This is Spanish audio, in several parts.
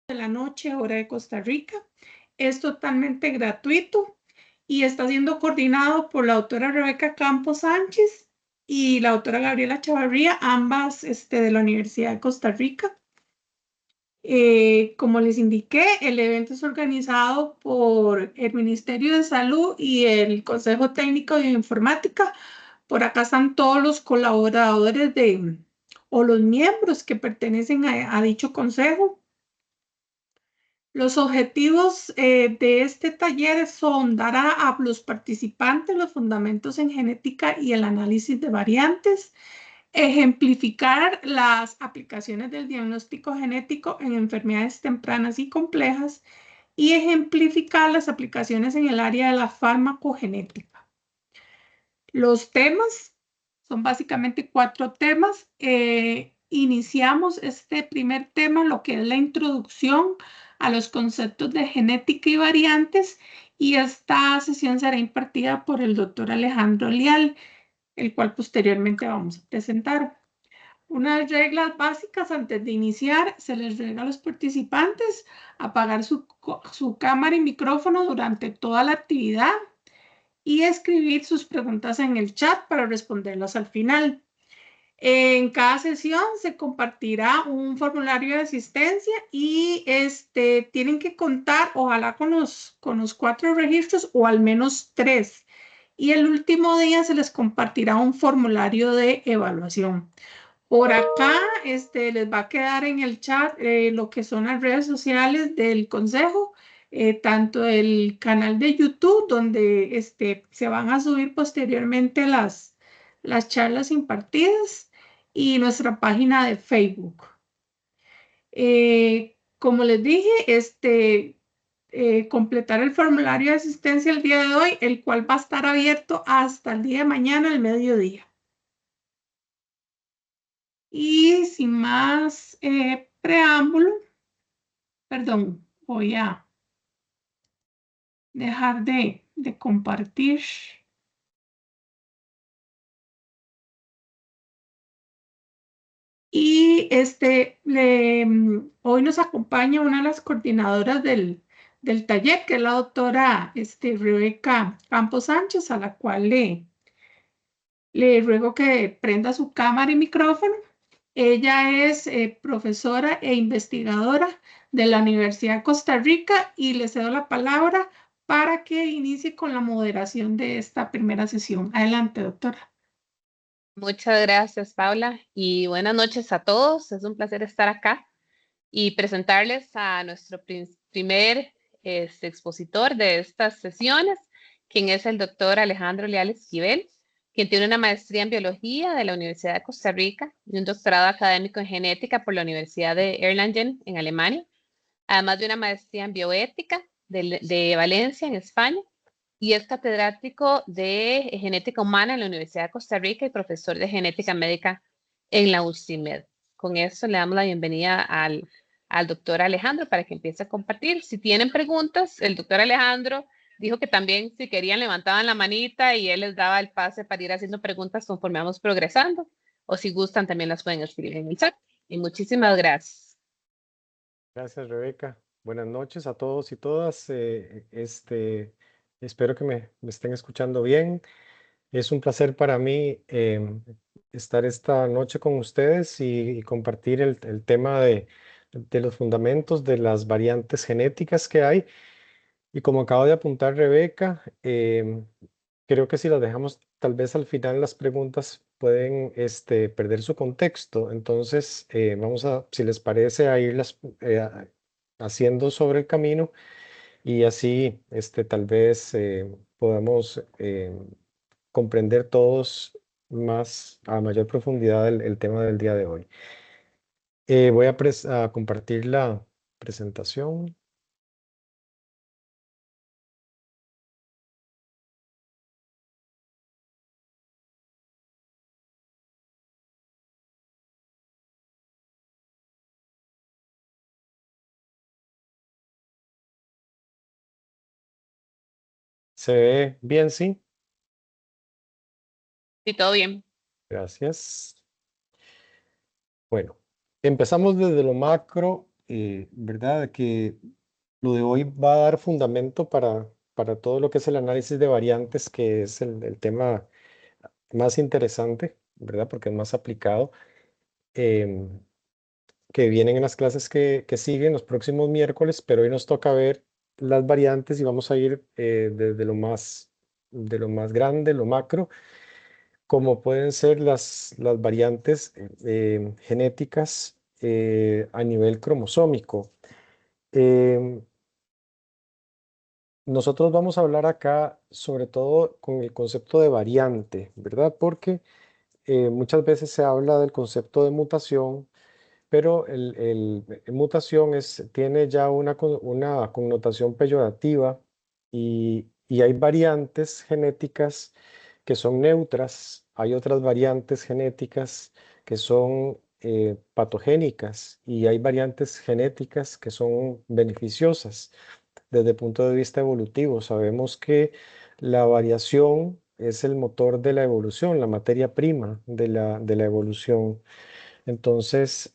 de la noche, hora de Costa Rica. Es totalmente gratuito y está siendo coordinado por la doctora Rebeca Campos Sánchez y la doctora Gabriela Chavarría, ambas de la Universidad de Costa Rica. Como les indiqué, el evento es organizado por el Ministerio de Salud y el Consejo Técnico de Informática. Por acá están todos los colaboradores o los miembros que pertenecen a dicho consejo. Los objetivos de este taller son dar a los participantes los fundamentos en genética y el análisis de variantes, ejemplificar las aplicaciones del diagnóstico genético en enfermedades tempranas y complejas y ejemplificar las aplicaciones en el área de la farmacogenética. Los temas son básicamente 4 temas. Iniciamos este primer tema, lo que es la introducción a los conceptos de genética y variantes, y esta sesión será impartida por el doctor Alejandro Leal, el cual posteriormente vamos a presentar. Unas reglas básicas antes de iniciar: se les ruega a los participantes apagar su cámara y micrófono durante toda la actividad y escribir sus preguntas en el chat para responderlas al final. En cada sesión se compartirá un formulario de asistencia y tienen que contar, ojalá con los 4 registros o al menos 3. Y el último día se les compartirá un formulario de evaluación. Por acá les va a quedar en el chat lo que son las redes sociales del consejo, tanto el canal de YouTube, donde se van a subir posteriormente las charlas impartidas, y nuestra página de Facebook. Como les dije, completar el formulario de asistencia el día de hoy, el cual va a estar abierto hasta el día de mañana al mediodía. Y sin más preámbulo, perdón, voy a dejar de compartir. Y hoy nos acompaña una de las coordinadoras del taller, que es la doctora Rebeca Campos Sánchez, a la cual le ruego que prenda su cámara y micrófono. Ella es profesora e investigadora de la Universidad de Costa Rica, y le cedo la palabra para que inicie con la moderación de esta primera sesión. Adelante, doctora. Muchas gracias, Paula, y buenas noches a todos. Es un placer estar acá y presentarles a nuestro primer expositor de estas sesiones, quien es el doctor Alejandro Leal Esquivel, quien tiene una maestría en biología de la Universidad de Costa Rica y un doctorado académico en genética por la Universidad de Erlangen en Alemania, además de una maestría en bioética de Valencia en España, y es catedrático de genética humana en la Universidad de Costa Rica y profesor de genética médica en la UCIMED. Con esto le damos la bienvenida al doctor Alejandro para que empiece a compartir. Si tienen preguntas, el doctor Alejandro dijo que también si querían levantaban la manita y él les daba el pase para ir haciendo preguntas conforme vamos progresando, o si gustan también las pueden escribir en el chat. Y muchísimas gracias. Gracias, Rebeca. Buenas noches a todos y todas. Espero que me estén escuchando bien. Es un placer para mí estar esta noche con ustedes y compartir el tema de los fundamentos de las variantes genéticas que hay. Y como acaba de apuntar Rebeca, creo que si las dejamos tal vez al final, las preguntas pueden perder su contexto. Entonces, vamos a, si les parece, a irlas haciendo sobre el camino, y así tal vez podamos comprender todos más a mayor profundidad el tema del día de hoy. Voy a compartir la presentación. ¿Se ve bien, sí? Sí, todo bien. Gracias. Bueno, empezamos desde lo macro ¿verdad? Que lo de hoy va a dar fundamento para todo lo que es el análisis de variantes, que es el tema más interesante, ¿verdad? Porque es más aplicado, em, que vienen en las clases que siguen los próximos miércoles, pero hoy nos toca ver las variantes y vamos a ir desde de lo más grande, lo macro, como pueden ser las variantes genéticas a nivel cromosómico. Em, Nosotros vamos a hablar acá sobre todo con el concepto de variante, ¿verdad? Porque muchas veces se habla del concepto de mutación, pero mutación tiene ya una connotación peyorativa y hay variantes genéticas que son neutras, hay otras variantes genéticas que son patogénicas y hay variantes genéticas que son beneficiosas desde el punto de vista evolutivo. Sabemos que la variación es el motor de la evolución, la materia prima de la evolución. Entonces,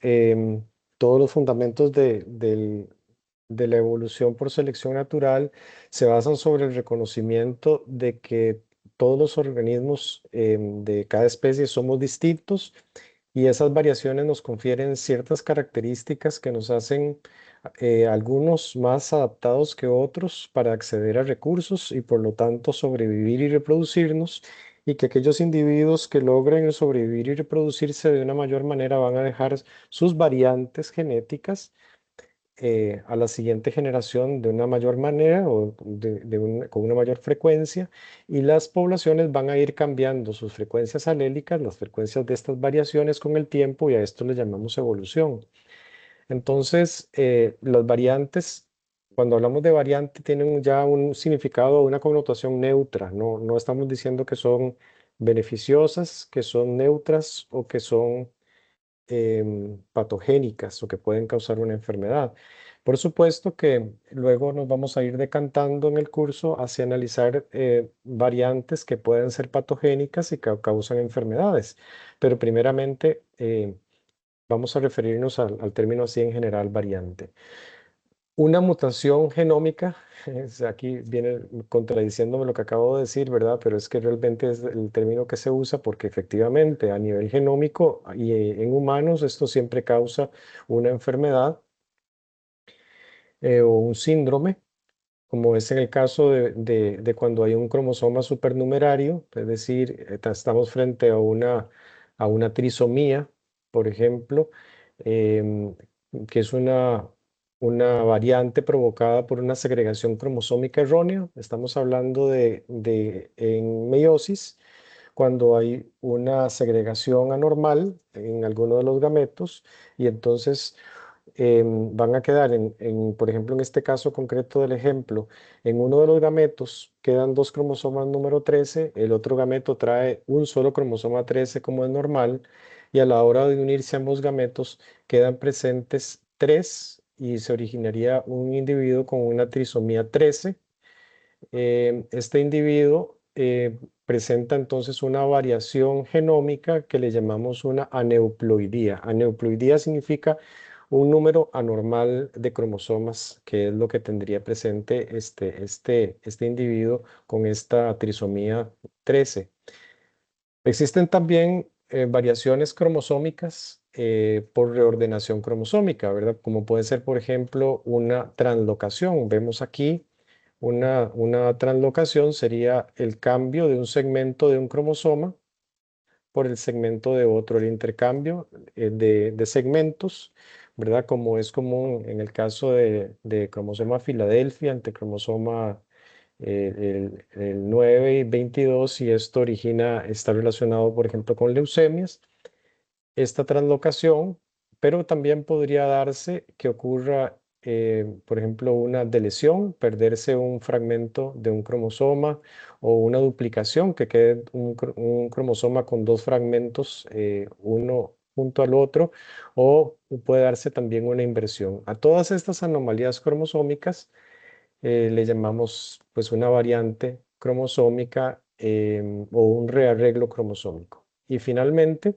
todos los fundamentos de la evolución por selección natural se basan sobre el reconocimiento de que todos los organismos de cada especie somos distintos y esas variaciones nos confieren ciertas características que nos hacen algunos más adaptados que otros para acceder a recursos y por lo tanto sobrevivir y reproducirnos, y que aquellos individuos que logren sobrevivir y reproducirse de una mayor manera van a dejar sus variantes genéticas a la siguiente generación de una mayor manera o con una mayor frecuencia, y las poblaciones van a ir cambiando sus frecuencias alélicas, las frecuencias de estas variaciones con el tiempo, y a esto le llamamos evolución. Entonces, las variantes, cuando hablamos de variante, tienen ya un significado, una connotación neutra. No estamos diciendo que son beneficiosas, que son neutras o que son patogénicas o que pueden causar una enfermedad. Por supuesto que luego nos vamos a ir decantando en el curso hacia analizar variantes que pueden ser patogénicas y que causan enfermedades. Pero primeramente vamos a referirnos al término así en general, variante. Una mutación genómica, aquí viene contradiciéndome lo que acabo de decir, ¿verdad? Pero es que realmente es el término que se usa porque efectivamente a nivel genómico y en humanos esto siempre causa una enfermedad o un síndrome, como es en el caso de cuando hay un cromosoma supernumerario, es decir, estamos frente a una trisomía, por ejemplo, em, que es una variante provocada por una segregación cromosómica errónea. Estamos hablando en meiosis, cuando hay una segregación anormal en alguno de los gametos, y entonces van a quedar por ejemplo, en este caso concreto del ejemplo, en uno de los gametos quedan dos cromosomas número 13, el otro gameto trae un solo cromosoma 13 como es normal, y a la hora de unirse ambos gametos quedan presentes tres y se originaría un individuo con una trisomía 13. Este individuo presenta entonces una variación genómica que le llamamos una aneuploidía. Aneuploidía significa un número anormal de cromosomas, que es lo que tendría presente este individuo con esta trisomía 13. Existen también variaciones cromosómicas por reordenación cromosómica, ¿verdad? Como puede ser, por ejemplo, una translocación. Vemos aquí una translocación sería el cambio de un segmento de un cromosoma por el segmento de otro, el intercambio de segmentos, ¿verdad? Como es común en el caso de cromosoma Filadelfia entre cromosoma el 9 y 22, y esto está relacionado, por ejemplo, con leucemias, esta translocación, pero también podría darse que ocurra, por ejemplo, una delesión, perderse un fragmento de un cromosoma, o una duplicación, que quede un cromosoma con dos fragmentos, uno junto al otro, o puede darse también una inversión. A todas estas anomalías cromosómicas le llamamos pues una variante cromosómica o un rearreglo cromosómico. Y finalmente,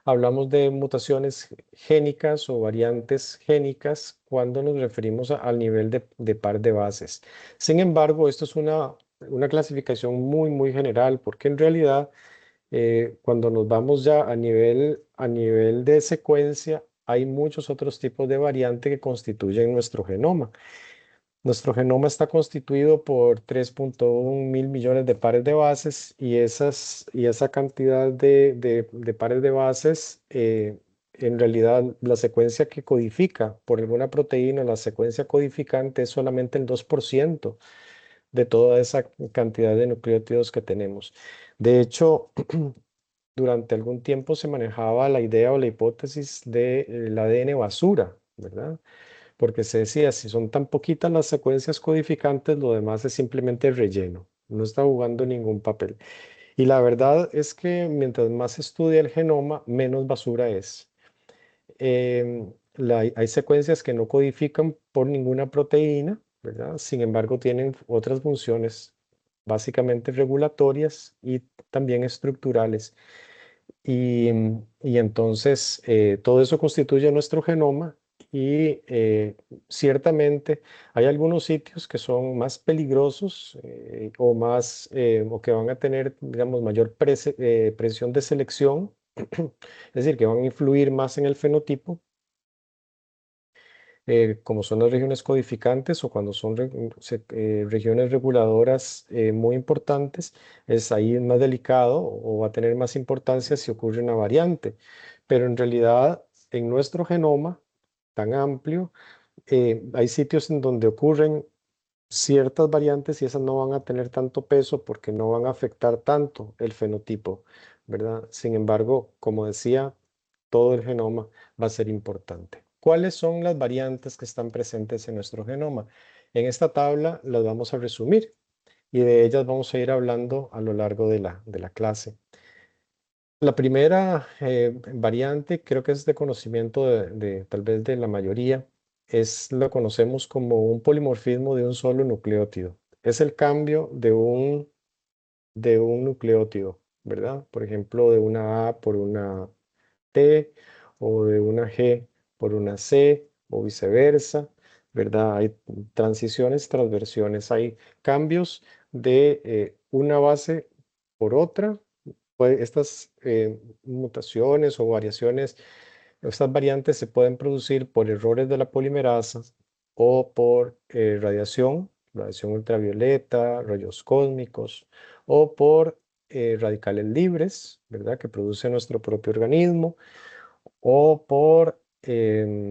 hablamos de mutaciones génicas o variantes génicas cuando nos referimos al nivel de par de bases. Sin embargo, esto es una clasificación muy, muy general, porque en realidad cuando nos vamos ya a nivel de secuencia, hay muchos otros tipos de variantes que constituyen nuestro genoma. Nuestro genoma está constituido por 3.1 mil millones de pares de bases y esa cantidad de pares de bases, en realidad la secuencia que codifica por alguna proteína, la secuencia codificante es solamente el 2% de toda esa cantidad de nucleótidos que tenemos. De hecho, durante algún tiempo se manejaba la idea o la hipótesis del ADN basura, ¿verdad? Porque se decía, si son tan poquitas las secuencias codificantes, lo demás es simplemente relleno, no está jugando ningún papel. Y la verdad es que mientras más se estudia el genoma, menos basura es. Hay secuencias que no codifican por ninguna proteína, ¿verdad? Sin embargo, tienen otras funciones, básicamente regulatorias y también estructurales. Y entonces todo eso constituye nuestro genoma y ciertamente hay algunos sitios que son más peligrosos o que van a tener, digamos, mayor presión de selección, es decir, que van a influir más en el fenotipo, como son las regiones codificantes o cuando son regiones reguladoras muy importantes, es ahí más delicado o va a tener más importancia si ocurre una variante. Pero en realidad, en nuestro genoma tan amplio, hay sitios en donde ocurren ciertas variantes y esas no van a tener tanto peso porque no van a afectar tanto el fenotipo, ¿verdad? Sin embargo, como decía, todo el genoma va a ser importante. ¿Cuáles son las variantes que están presentes en nuestro genoma? En esta tabla las vamos a resumir y de ellas vamos a ir hablando a lo largo de la clase. La primera variante, creo que es de conocimiento tal vez de la mayoría, lo conocemos como un polimorfismo de un solo nucleótido. Es el cambio de un nucleótido, ¿verdad? Por ejemplo, de una A por una T o de una G por una C o viceversa, ¿verdad? Hay transiciones, transversiones, hay cambios de una base por otra. Estas mutaciones o variaciones, estas variantes se pueden producir por errores de la polimerasa o por radiación ultravioleta, rayos cósmicos o por radicales libres, ¿verdad? Que produce nuestro propio organismo o por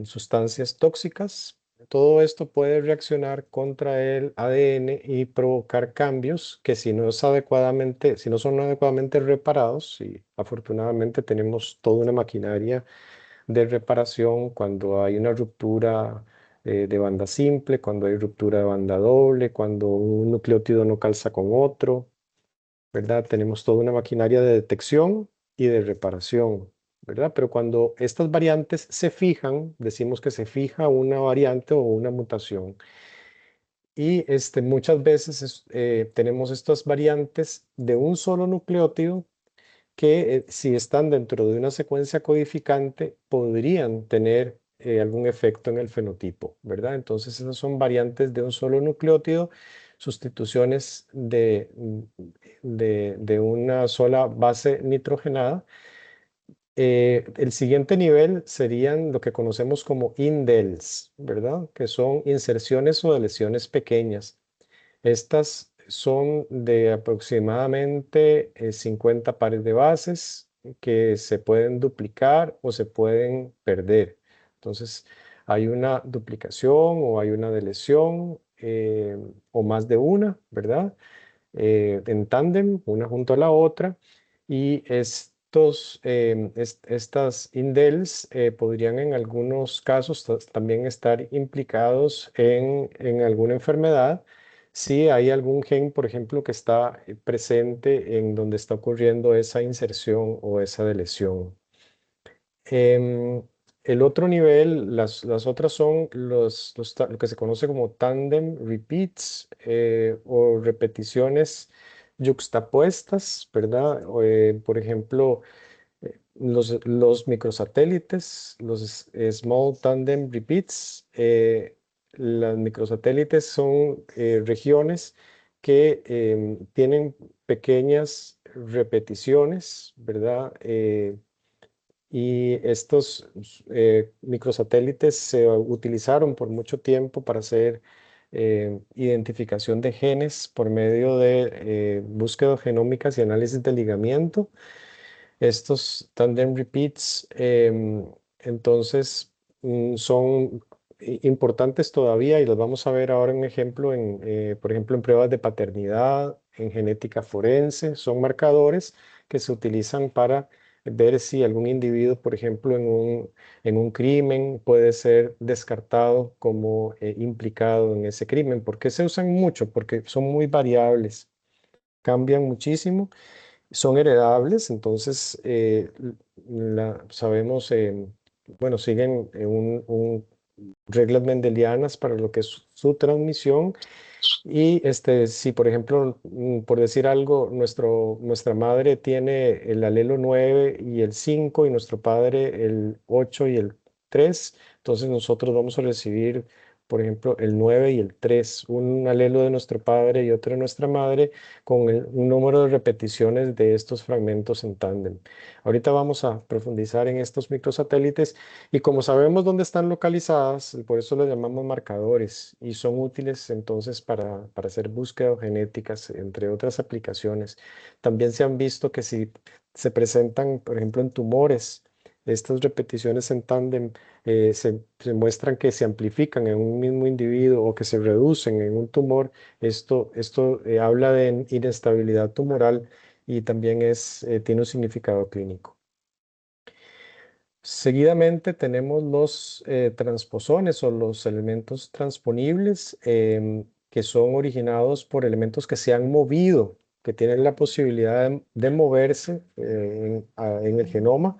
sustancias tóxicas. Todo esto puede reaccionar contra el ADN y provocar cambios que si no si no son adecuadamente reparados, y afortunadamente tenemos toda una maquinaria de reparación cuando hay una ruptura de banda simple, cuando hay ruptura de banda doble, cuando un nucleótido no calza con otro, ¿verdad? Tenemos toda una maquinaria de detección y de reparación, ¿verdad? Pero cuando estas variantes se fijan, decimos que se fija una variante o una mutación. Y muchas veces tenemos estas variantes de un solo nucleótido que si están dentro de una secuencia codificante podrían tener algún efecto en el fenotipo, ¿verdad? Entonces esas son variantes de un solo nucleótido, sustituciones de una sola base nitrogenada. El siguiente nivel serían lo que conocemos como indels, ¿verdad? Que son inserciones o deleciones pequeñas. Estas son de aproximadamente 50 pares de bases que se pueden duplicar o se pueden perder. Entonces, hay una duplicación o hay una deleción o más de una, ¿verdad? En tándem, una junto a la otra. Y estas indels podrían en algunos casos también estar implicados en alguna enfermedad si hay algún gen, por ejemplo, que está presente en donde está ocurriendo esa inserción o esa deleción. Em, el otro nivel, las otras son lo que se conoce como tandem repeats o repeticiones yuxtapuestas, ¿verdad? Por ejemplo, los microsatélites, los Small Tandem Repeats. Los microsatélites son regiones que tienen pequeñas repeticiones, ¿verdad? Y estos microsatélites se utilizaron por mucho tiempo para hacer identificación de genes por medio de búsquedas genómicas y análisis de ligamiento. Estos tandem repeats, entonces, son importantes todavía y los vamos a ver ahora en ejemplo, por ejemplo, en pruebas de paternidad, en genética forense. Son marcadores que se utilizan para ver si algún individuo, por ejemplo, en un crimen puede ser descartado como implicado en ese crimen. ¿Por qué se usan mucho? Porque son muy variables, cambian muchísimo, son heredables. Entonces sabemos, bueno, siguen reglas mendelianas para lo que es su transmisión. Y si, por ejemplo, por decir algo, nuestra madre tiene el alelo 9 y el 5 y nuestro padre el 8 y el 3, entonces nosotros vamos a recibir, por ejemplo, el 9 y el 3, un alelo de nuestro padre y otro de nuestra madre, con un número de repeticiones de estos fragmentos en tándem. Ahorita vamos a profundizar en estos microsatélites y como sabemos dónde están localizadas, por eso los llamamos marcadores y son útiles entonces para hacer búsquedas genéticas, entre otras aplicaciones. También se han visto que si se presentan, por ejemplo, en tumores, estas repeticiones en tándem se muestran que se amplifican en un mismo individuo o que se reducen en un tumor. Esto habla de inestabilidad tumoral y también tiene un significado clínico. Seguidamente tenemos los transposones o los elementos transponibles, que son originados por elementos que se han movido, que tienen la posibilidad de moverse en el genoma.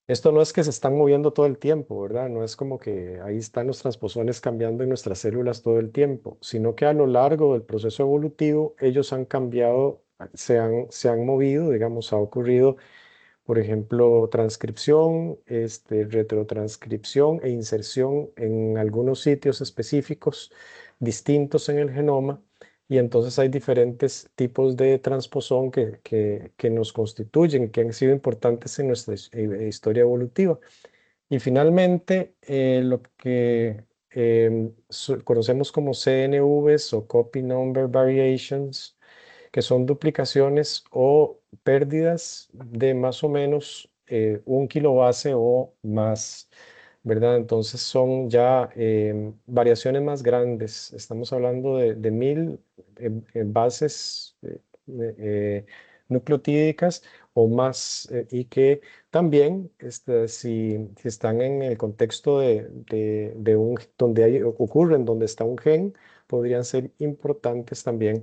Esto no es que se están moviendo todo el tiempo, ¿verdad? No es como que ahí están los transposones cambiando en nuestras células todo el tiempo, sino que a lo largo del proceso evolutivo ellos han cambiado, se han movido, digamos, ha ocurrido, por ejemplo, transcripción, retrotranscripción e inserción en algunos sitios específicos distintos en el genoma. Y entonces hay diferentes tipos de transposón que nos constituyen, que han sido importantes en nuestra historia evolutiva. Y finalmente, lo que conocemos como CNVs o Copy Number Variations, que son duplicaciones o pérdidas de más o menos 1 kilobase o más, ¿verdad? Entonces son ya variaciones más grandes. Estamos hablando de 1000 bases nucleotídicas o más, y que también, si están en el contexto donde ocurren, donde está un gen, podrían ser importantes también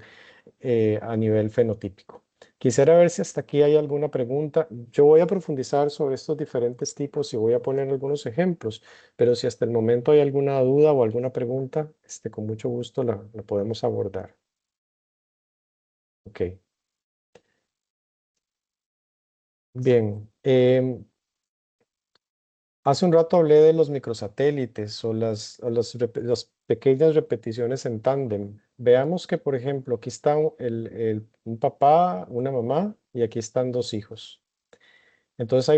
a nivel fenotípico. Quisiera ver si hasta aquí hay alguna pregunta. Yo voy a profundizar sobre estos diferentes tipos y voy a poner algunos ejemplos, pero si hasta el momento hay alguna duda o alguna pregunta, con mucho gusto la podemos abordar. Ok. Bien. Hace un rato hablé de los microsatélites o las pequeñas repeticiones en tándem. Veamos que, por ejemplo, aquí está un papá, una mamá y aquí están dos hijos. Entonces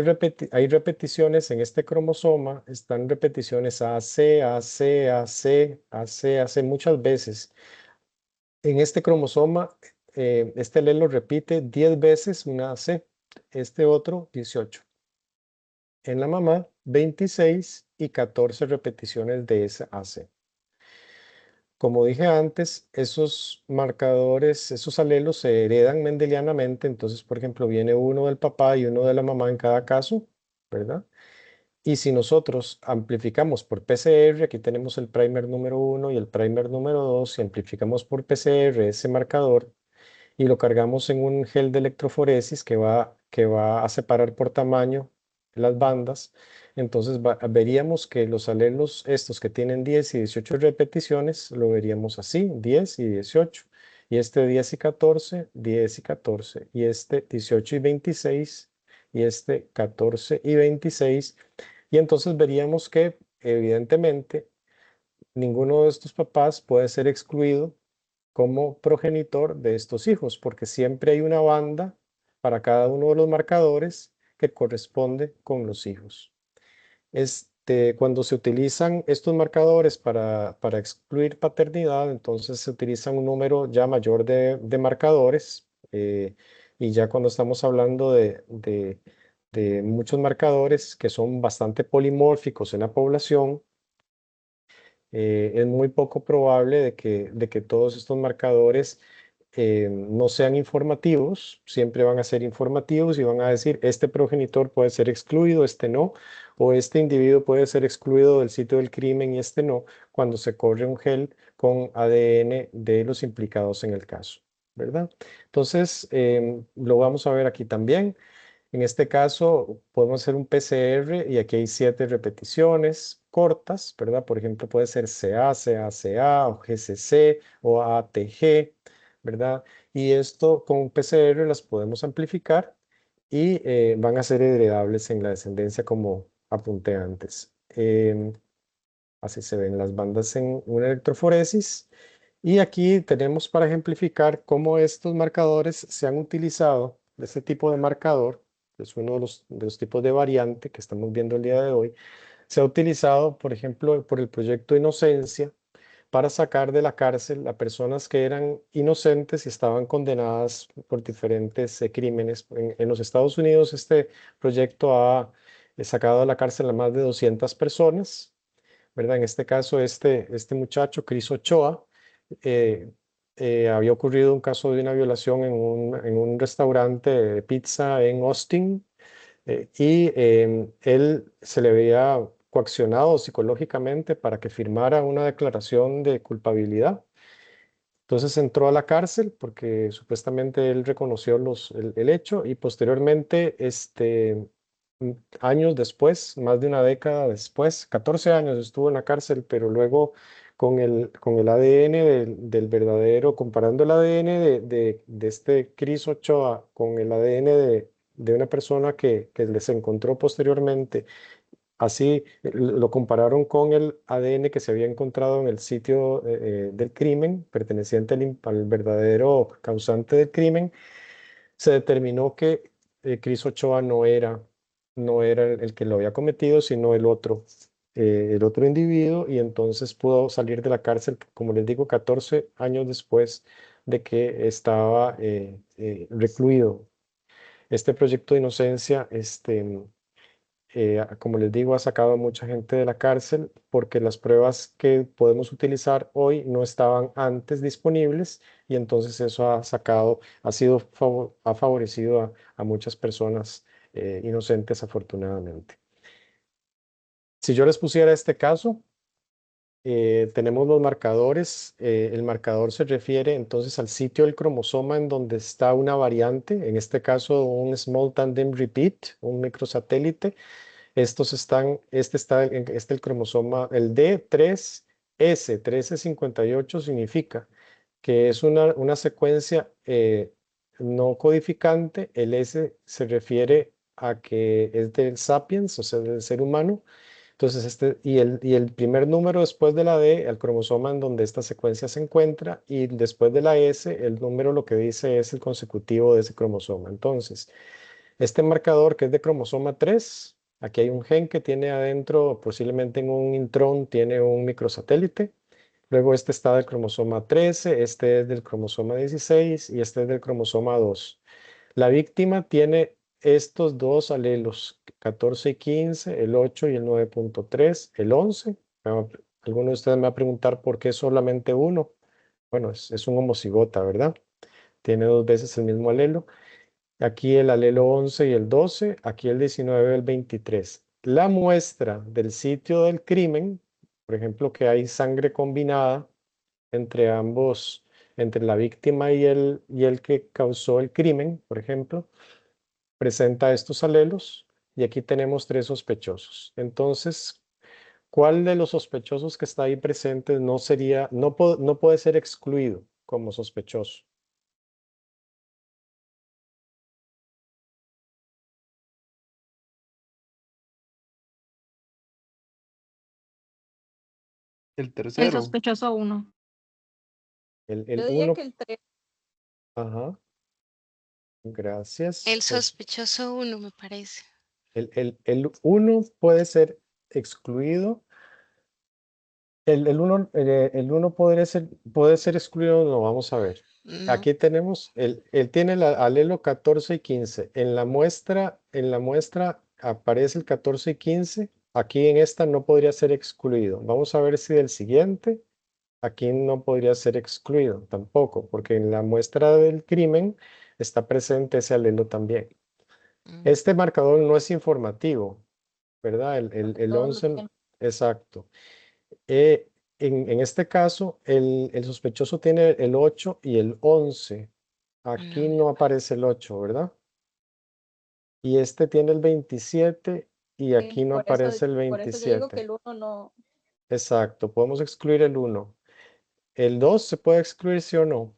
hay repeticiones en este cromosoma, están repeticiones AC, AC, AC, AC, AC muchas veces. En este cromosoma, este alelo repite 10 veces una AC, este otro 18. En la mamá, 26 y 14 repeticiones de esa AC. Como dije antes, esos marcadores, esos alelos se heredan mendelianamente. Entonces, por ejemplo, viene uno del papá y uno de la mamá en cada caso, ¿verdad? Y si nosotros amplificamos por PCR, aquí tenemos el primer número 1 y el primer número 2, si amplificamos por PCR ese marcador y lo cargamos en un gel de electroforesis que va a separar por tamaño las bandas, entonces veríamos que los alelos estos que tienen 10 y 18 repeticiones, lo veríamos así, 10 y 18. Y este 10 y 14, 10 y 14. Y este 18 y 26, y este 14 y 26. Y entonces veríamos que evidentemente ninguno de estos papás puede ser excluido como progenitor de estos hijos, porque siempre hay una banda para cada uno de los marcadores que corresponde con los hijos. Cuando se utilizan estos marcadores para excluir paternidad, entonces se utilizan un número ya mayor de marcadores, y ya cuando estamos hablando de muchos marcadores que son bastante polimórficos en la población, es muy poco probable de que todos estos marcadores no sean informativos. Siempre van a ser informativos y van a decir, este progenitor puede ser excluido, este no, o este individuo puede ser excluido del sitio del crimen y este no, cuando se corre un gel con ADN de los implicados en el caso, ¿verdad? Entonces, lo vamos a ver aquí también. En este caso, podemos hacer un PCR y aquí hay 7 repeticiones cortas, ¿verdad? Por ejemplo, puede ser CA, CA, o GCC o ATG, ¿verdad? Y esto con un PCR las podemos amplificar y van a ser heredables en la descendencia como apunté antes. Así se ven las bandas en una electroforesis. Y aquí tenemos para ejemplificar cómo estos marcadores se han utilizado, este tipo de marcador, que es uno de los tipos de variante que estamos viendo el día de hoy, se ha utilizado, por ejemplo, por el proyecto Inocencia, para sacar de la cárcel a personas que eran inocentes y estaban condenadas por diferentes crímenes. En los Estados Unidos, este proyecto ha sacado de la cárcel a más de 200 personas, ¿verdad? En este caso, este muchacho, Chris Ochoa, eh, había ocurrido un caso de una violación en un restaurante de pizza en Austin, y él se le había coaccionado psicológicamente para que firmara una declaración de culpabilidad. Entonces entró a la cárcel porque supuestamente él reconoció el hecho y posteriormente, años después, más de una década después, 14 años estuvo en la cárcel, pero luego con el ADN del verdadero, comparando el ADN de este Chris Ochoa con el ADN de una persona que les encontró posteriormente. Así lo compararon con el ADN que se había encontrado en el sitio del crimen, perteneciente al verdadero causante del crimen. Se determinó que Chris Ochoa no era el que lo había cometido, sino el otro individuo, y entonces pudo salir de la cárcel, como les digo, 14 años después de que estaba recluido. Este proyecto de inocencia, como les digo, ha sacado a mucha gente de la cárcel porque las pruebas que podemos utilizar hoy no estaban antes disponibles, y entonces eso ha favorecido a muchas personas inocentes, afortunadamente. Si yo les pusiera este caso, tenemos los marcadores. El marcador se refiere entonces al sitio del cromosoma en donde está una variante, en este caso un small tandem repeat, un microsatélite. El cromosoma, el D3S, 1358, significa que es una secuencia no codificante. El S se refiere a que es del sapiens, o sea, del ser humano. Entonces, y el primer número después de la D, el cromosoma en donde esta secuencia se encuentra, y después de la S, el número lo que dice es el consecutivo de ese cromosoma. Entonces, este marcador que es de cromosoma 3, aquí hay un gen que tiene adentro, posiblemente en un intrón, tiene un microsatélite. Luego este está del cromosoma 13, este es del cromosoma 16 y este es del cromosoma 2. La víctima tiene estos dos alelos, 14 y 15, el 8 y el 9.3, el 11. Alguno de ustedes me va a preguntar por qué solamente uno. Bueno, es un homocigota, ¿verdad? Tiene 2 veces el mismo alelo. Aquí el alelo 11 y el 12, aquí el 19 y el 23. La muestra del sitio del crimen, por ejemplo, que hay sangre combinada entre ambos, entre la víctima y el que causó el crimen, por ejemplo, presenta estos alelos, y aquí tenemos 3 sospechosos. Entonces, ¿cuál de los sospechosos que está ahí presente no puede ser excluido como sospechoso? El El tercero. sospechoso 1. El Yo diría 1, que el 3. ajá, gracias. El sospechoso 1, me parece. El 1 puede ser excluido. El 1 puede ser excluido, no, vamos a ver. No. Aquí tenemos, él tiene el alelo 14 y 15. En la muestra aparece el 14 y 15. Aquí en esta no podría ser excluido. Vamos a ver si del siguiente, aquí no podría ser excluido tampoco, porque en la muestra del crimen está presente ese alelo también. Mm. Este marcador no es informativo, ¿verdad? El todos lo 11, tienen. exacto. En este caso, el sospechoso tiene el 8 y el 11. Aquí no aparece el 8, ¿verdad? Y este tiene el 27 y aquí no aparece el Por eso yo digo que 27. el 1 no. Exacto, podemos excluir el 1. ¿El 2 se puede excluir, sí o no?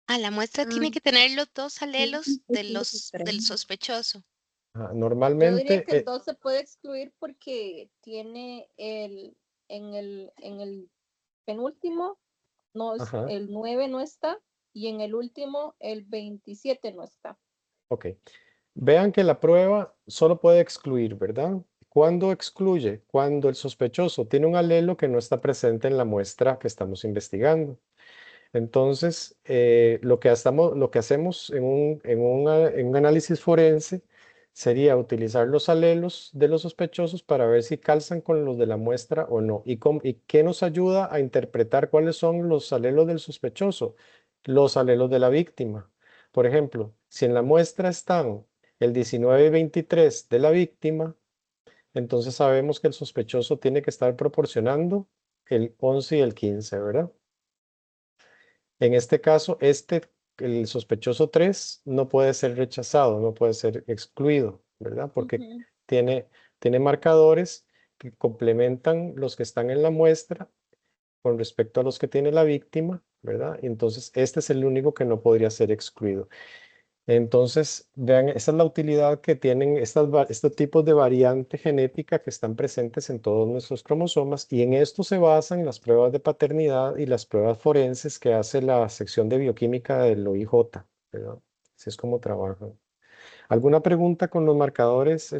Ah, la muestra tiene que tener los dos alelos del sospechoso. Ajá, Yo diría normalmente, que el 2 se puede excluir porque tiene en el penúltimo, no es, ajá, el 9 no está, y en el último el 27 no está. ok. Vean que la prueba solo puede excluir, ¿verdad? ¿Cuándo excluye? Cuando el sospechoso tiene un alelo que no está presente en la muestra que estamos investigando. Entonces, lo que hacemos en un análisis forense sería utilizar los alelos de los sospechosos para ver si calzan con los de la muestra o no. ¿Y qué nos ayuda a interpretar cuáles son los alelos del sospechoso? Los alelos de la víctima. Por ejemplo, si en la muestra están el 19 y 23 de la víctima, entonces sabemos que el sospechoso tiene que estar proporcionando el 11 y el 15, ¿verdad? En este caso, el sospechoso 3 no puede ser rechazado, no puede ser excluido, ¿verdad? Porque Ujú. tiene marcadores que complementan los que están en la muestra con respecto a los que tiene la víctima, ¿verdad? Entonces, este es el único que no podría ser excluido. Entonces, vean, esa es la utilidad que tienen estos tipos de variante genética que están presentes en todos nuestros cromosomas, y en esto se basan las pruebas de paternidad y las pruebas forenses que hace la sección de bioquímica del OIJ, ¿verdad? Así es como trabajan. ¿Alguna pregunta con los marcadores,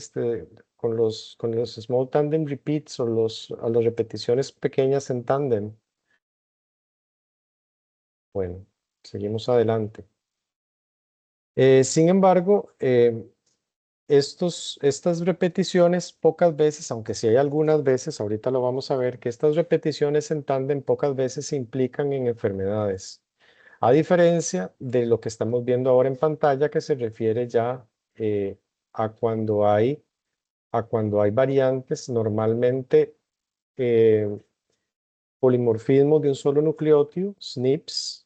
con los small tandem repeats o a las repeticiones pequeñas en tándem? Bueno, seguimos adelante. Sin embargo, estas repeticiones pocas veces, aunque sí hay algunas veces, ahorita lo vamos a ver, que estas repeticiones en tándem pocas veces se implican en enfermedades. A diferencia de lo que estamos viendo ahora en pantalla, que se refiere ya a cuando hay variantes, normalmente polimorfismos de un solo nucleótido, SNPs,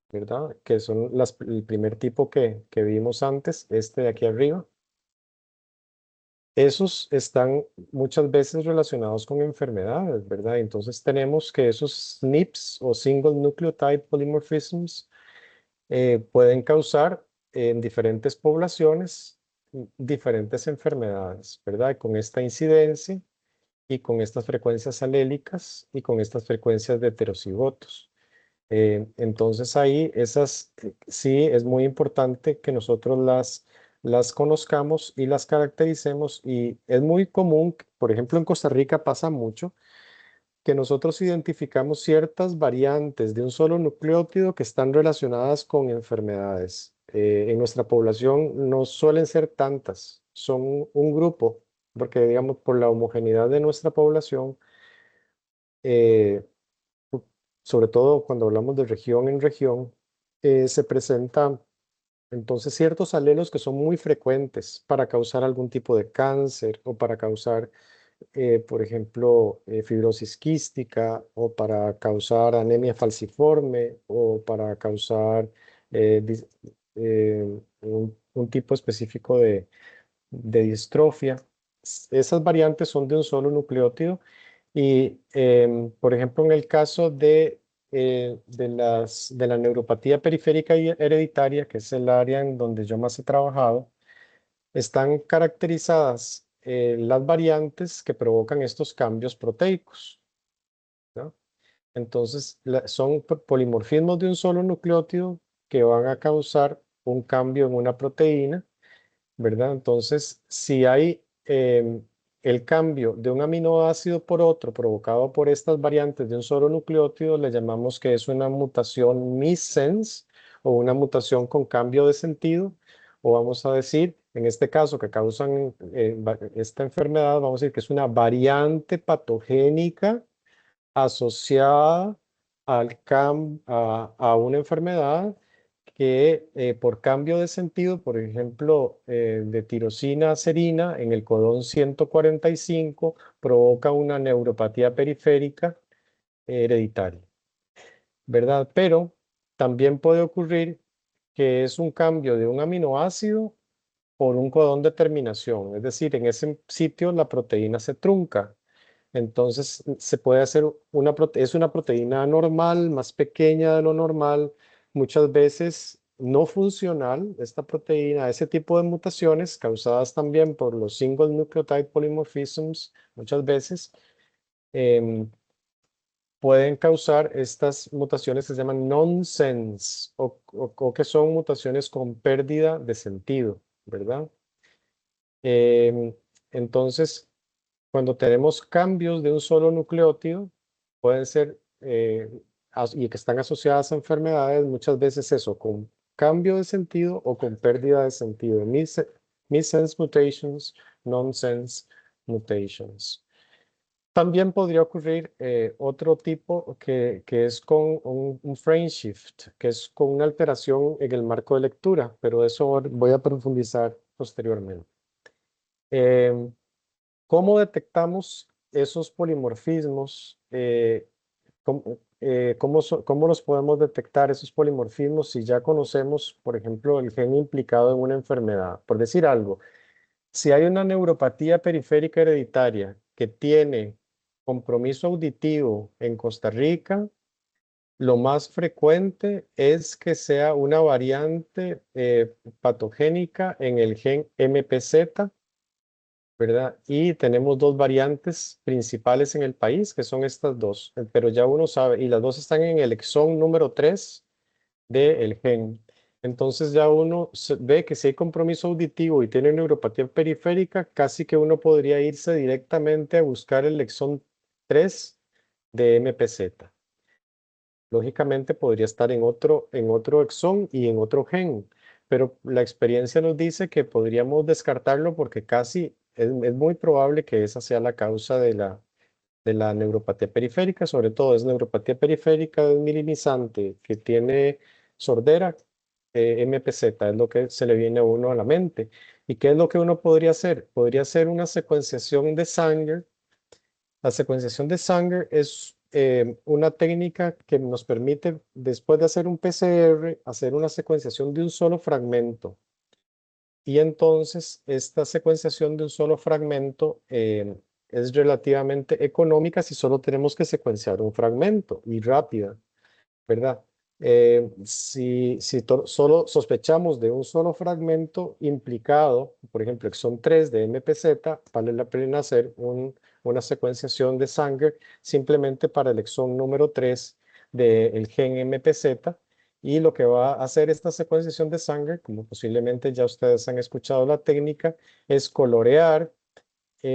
¿verdad? Que son el primer tipo que vimos antes, este de aquí arriba. Esos están muchas veces relacionados con enfermedades, ¿verdad? Entonces tenemos que esos SNPs o Single Nucleotide Polymorphisms pueden causar en diferentes poblaciones diferentes enfermedades, ¿verdad? Y con esta incidencia y con estas frecuencias alélicas y con estas frecuencias de heterocigotos. Entonces ahí sí es muy importante que nosotros las conozcamos y las caractericemos, y es muy común, por ejemplo en Costa Rica pasa mucho, que nosotros identificamos ciertas variantes de un solo nucleótido que están relacionadas con enfermedades. En nuestra población no suelen ser tantas, son un grupo, porque digamos por la homogeneidad de nuestra población, eh, sobre todo cuando hablamos de región en región, se presentan entonces ciertos alelos que son muy frecuentes para causar algún tipo de cáncer o para causar, por ejemplo, fibrosis quística, o para causar anemia falciforme, o para causar un tipo específico de distrofia. Esas variantes son de un solo nucleótido. Y, por ejemplo, en el caso de la neuropatía periférica y hereditaria, que es el área en donde yo más he trabajado, están caracterizadas las variantes que provocan estos cambios proteicos, ¿no? Entonces, son polimorfismos de un solo nucleótido que van a causar un cambio en una proteína, ¿verdad? Entonces, si hay el cambio de un aminoácido por otro provocado por estas variantes de un solo nucleótido, le llamamos que es una mutación missense o una mutación con cambio de sentido, o vamos a decir, en este caso que causan esta enfermedad, vamos a decir que es una variante patogénica asociada a una enfermedad que por cambio de sentido, por ejemplo, de tirosina a serina en el codón 145, provoca una neuropatía periférica hereditaria, ¿verdad? Pero también puede ocurrir que es un cambio de un aminoácido por un codón de terminación, es decir, en ese sitio la proteína se trunca. Entonces se puede hacer es una proteína anormal, más pequeña de lo normal, muchas veces no funcional, esta proteína, ese tipo de mutaciones causadas también por los single nucleotide polymorphisms, muchas veces pueden causar estas mutaciones que se llaman nonsense o que son mutaciones con pérdida de sentido, ¿verdad? Entonces, cuando tenemos cambios de un solo nucleótido, pueden ser, y que están asociadas a enfermedades, muchas veces eso, con cambio de sentido o con pérdida de sentido. Missense mutations, nonsense mutations. También podría ocurrir otro tipo que es con un frame shift, que es con una alteración en el marco de lectura, pero eso voy a profundizar posteriormente. ¿Cómo detectamos esos polimorfismos? ¿Cómo los podemos detectar esos polimorfismos si ya conocemos, por ejemplo, el gen implicado en una enfermedad? Por decir algo, si hay una neuropatía periférica hereditaria que tiene compromiso auditivo en Costa Rica, lo más frecuente es que sea una variante patogénica en el gen MPZ, ¿verdad? Y tenemos dos variantes principales en el país, que son estas dos, pero ya uno sabe, y las dos están en el exón número 3 del gen. Entonces ya uno ve que si hay compromiso auditivo y tiene neuropatía periférica, casi que uno podría irse directamente a buscar el exón 3 de MPZ. Lógicamente podría estar en otro exón y en otro gen, pero la experiencia nos dice que podríamos descartarlo porque casi es muy probable que esa sea la causa de la neuropatía periférica, sobre todo es neuropatía periférica desmilinizante que tiene sordera, MPZ, es lo que se le viene a uno a la mente. ¿Y qué es lo que uno podría hacer? Podría hacer una secuenciación de Sanger. La secuenciación de Sanger es una técnica que nos permite, después de hacer un PCR, hacer una secuenciación de un solo fragmento. Y entonces esta secuenciación de un solo fragmento es relativamente económica si solo tenemos que secuenciar un fragmento y rápida, ¿verdad? Si solo sospechamos de un solo fragmento implicado, por ejemplo, exón 3 de MPZ, vale la pena hacer una secuenciación de Sanger simplemente para el exón número 3 del gen MPZ. Y lo que va a hacer esta secuenciación de Sanger, como posiblemente ya ustedes han escuchado la técnica, es colorear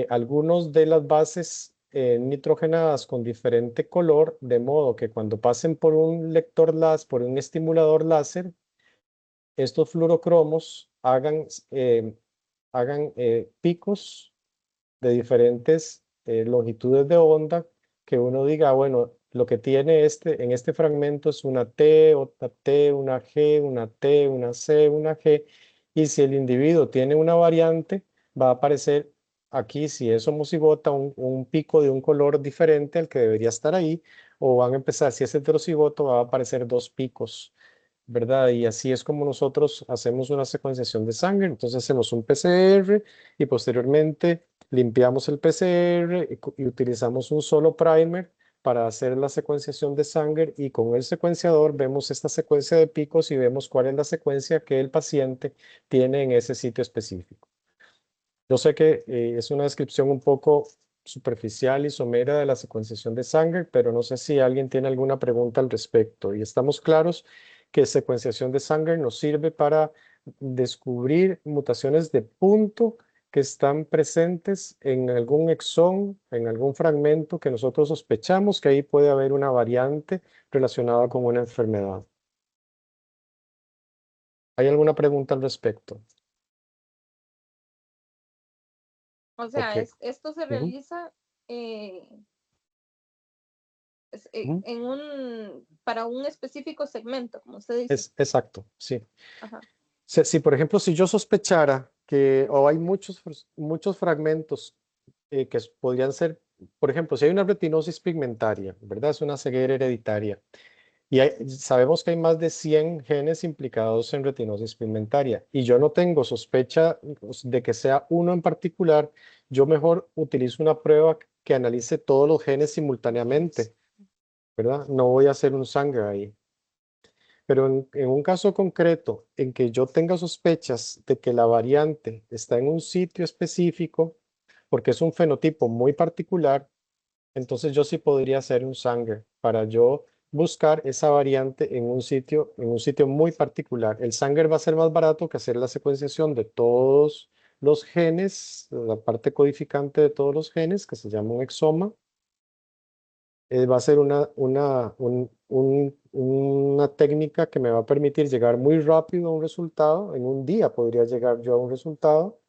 algunos de las bases nitrogenadas con diferente color, de modo que cuando pasen por un lector láser, por un estimulador láser, estos fluorocromos hagan picos de diferentes longitudes de onda, que uno diga, bueno, lo que tiene en este fragmento es una T, otra T, una G, una T, una C, una G, y si el individuo tiene una variante, va a aparecer aquí, si es homocigota, un pico de un color diferente al que debería estar ahí, o van a empezar, si es heterocigoto, va a aparecer dos picos, ¿verdad? Y así es como nosotros hacemos una secuenciación de sangre. Entonces hacemos un PCR y posteriormente limpiamos el PCR y utilizamos un solo primer para hacer la secuenciación de sangre, y con el secuenciador vemos esta secuencia de picos y vemos cuál es la secuencia que el paciente tiene en ese sitio específico. Yo sé que es una descripción un poco superficial y somera de la secuenciación de Sanger, pero no sé si alguien tiene alguna pregunta al respecto. Y estamos claros que secuenciación de Sanger nos sirve para descubrir mutaciones de punto que están presentes en algún exón, en algún fragmento que nosotros sospechamos que ahí puede haber una variante relacionada con una enfermedad. ¿Hay alguna pregunta al respecto? O sea, Ok. esto se Ujú, realiza ujú. para un específico segmento, como usted dice. Exacto, sí. Ajá. Si, por ejemplo, si yo sospechara que o hay muchos fragmentos que podrían ser, por ejemplo, si hay una retinosis pigmentaria, ¿verdad? Es una ceguera hereditaria. Y sabemos que hay más de 100 genes implicados en retinosis pigmentaria. Y yo no tengo sospecha de que sea uno en particular. Yo mejor utilizo una prueba que analice todos los genes simultáneamente, ¿verdad? No voy a hacer un sangre ahí. Pero en un caso concreto en que yo tenga sospechas de que la variante está en un sitio específico, porque es un fenotipo muy particular, entonces yo sí podría hacer un Sanger para yo buscar esa variante en un sitio muy particular. El Sanger va a ser más barato que hacer la secuenciación de todos los genes, la parte codificante de todos los genes, que se llama un exoma. Va a ser una técnica que me va a permitir llegar muy rápido a un resultado. En un día podría llegar yo a un resultado,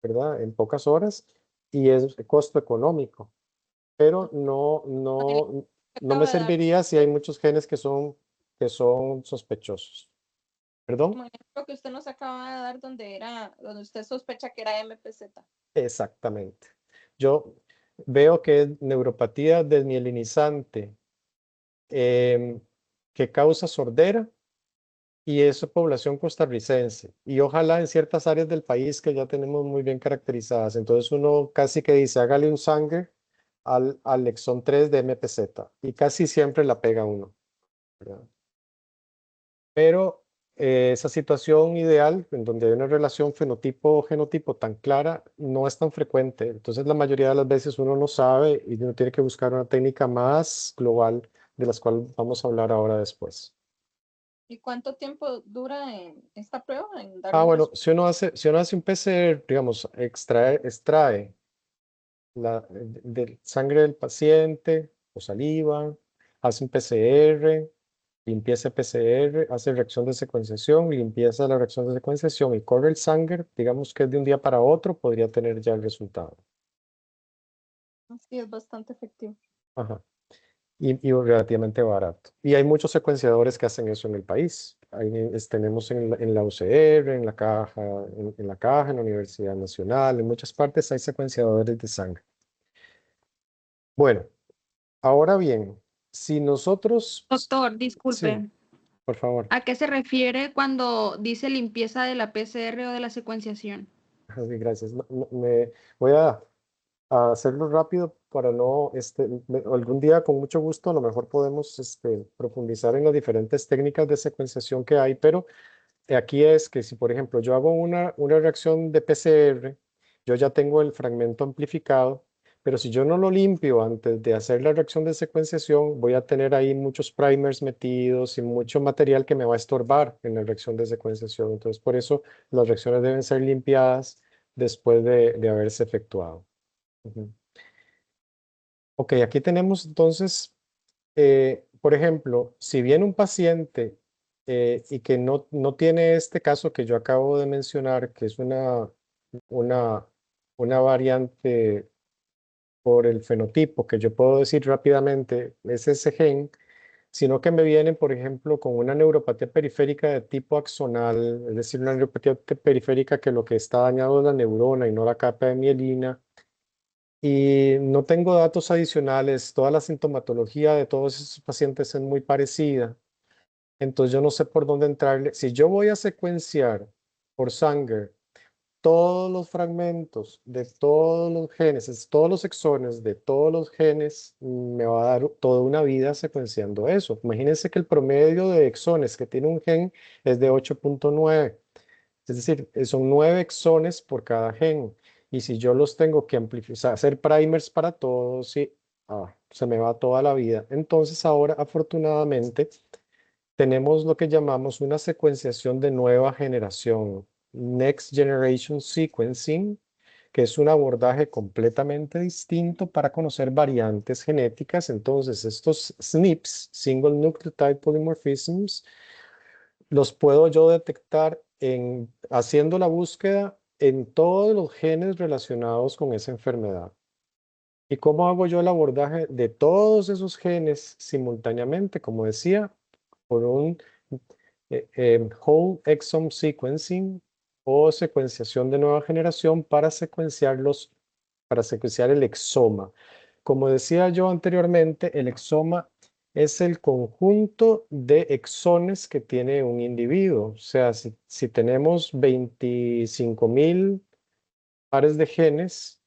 ¿verdad? En pocas horas, y es costo económico, pero Con el que no me acaba de dar, serviría si hay muchos genes que son sospechosos. ¿Perdón? como el ejemplo que usted nos acaba de dar, donde usted sospecha que era MPZ. Exactamente. Yo veo que es neuropatía desmielinizante que causa sordera y es población costarricense. Y ojalá en ciertas áreas del país que ya tenemos muy bien caracterizadas. Entonces uno casi que dice, hágale un Sanger al exón 3 de MPZ y casi siempre la pega uno, ¿verdad? Pero esa situación ideal, en donde hay una relación fenotipo-genotipo tan clara, no es tan frecuente. Entonces, la mayoría de las veces uno no sabe y uno tiene que buscar una técnica más global, de las cuales vamos a hablar ahora después. ¿Y cuánto tiempo dura en esta prueba, en dar Ah, los bueno, resultados? si uno hace un PCR, digamos, extrae del sangre del paciente o saliva, hace un PCR, limpieza PCR, hace reacción de secuenciación, limpieza la reacción de secuenciación y corre el sangre, digamos que es de un día para otro, podría tener ya el resultado. Sí, es bastante efectivo. Ajá. Y relativamente barato. Y hay muchos secuenciadores que hacen eso en el país. Tenemos en la UCR, en la Caja, en la Universidad Nacional, en muchas partes hay secuenciadores de sangre. Bueno, ahora bien, si nosotros, Doctor, sí, disculpe, por favor. ¿a qué se refiere cuando dice limpieza de la PCR o de la secuenciación? Ok, gracias. Voy a hacerlo rápido para no, algún día con mucho gusto a lo mejor podemos profundizar en las diferentes técnicas de secuenciación que hay, pero aquí es que si, por ejemplo, yo hago una reacción de PCR, yo ya tengo el fragmento amplificado, pero si yo no lo limpio antes de hacer la reacción de secuenciación, voy a tener ahí muchos primers metidos y mucho material que me va a estorbar en la reacción de secuenciación. Entonces, por eso las reacciones deben ser limpiadas después de haberse efectuado. Ujú. Ok, aquí tenemos entonces, por ejemplo, si viene un paciente y que no tiene este caso que yo acabo de mencionar, que es una, una variante por el fenotipo, que yo puedo decir rápidamente, es ese gen, sino que me vienen, por ejemplo, con una neuropatía periférica de tipo axonal, es decir, una neuropatía periférica que lo que está dañado es la neurona y no la capa de mielina y no tengo datos adicionales. Toda la sintomatología de todos esos pacientes es muy parecida. Entonces yo no sé por dónde entrarle. Si yo voy a secuenciar por Sanger todos los fragmentos de todos los genes, todos los exones de todos los genes, me va a dar toda una vida secuenciando eso. Imagínense que el promedio de exones que tiene un gen es de 8.9. Es decir, son 9 exones por cada gen. Y si yo los tengo que amplificar, hacer primers para todos, sí, se me va toda la vida. Entonces ahora, afortunadamente, tenemos lo que llamamos una secuenciación de nueva generación, Next Generation Sequencing, que es un abordaje completamente distinto para conocer variantes genéticas. Entonces, estos SNPs, Single Nucleotide Polymorphisms, los puedo yo detectar haciendo la búsqueda en todos los genes relacionados con esa enfermedad. ¿Y cómo hago yo el abordaje de todos esos genes simultáneamente? Como decía, por un whole exome sequencing o secuenciación de nueva generación para secuenciar el exoma. Como decía yo anteriormente, el exoma es el conjunto de exones que tiene un individuo. O sea, si tenemos 25.000 pares de genes,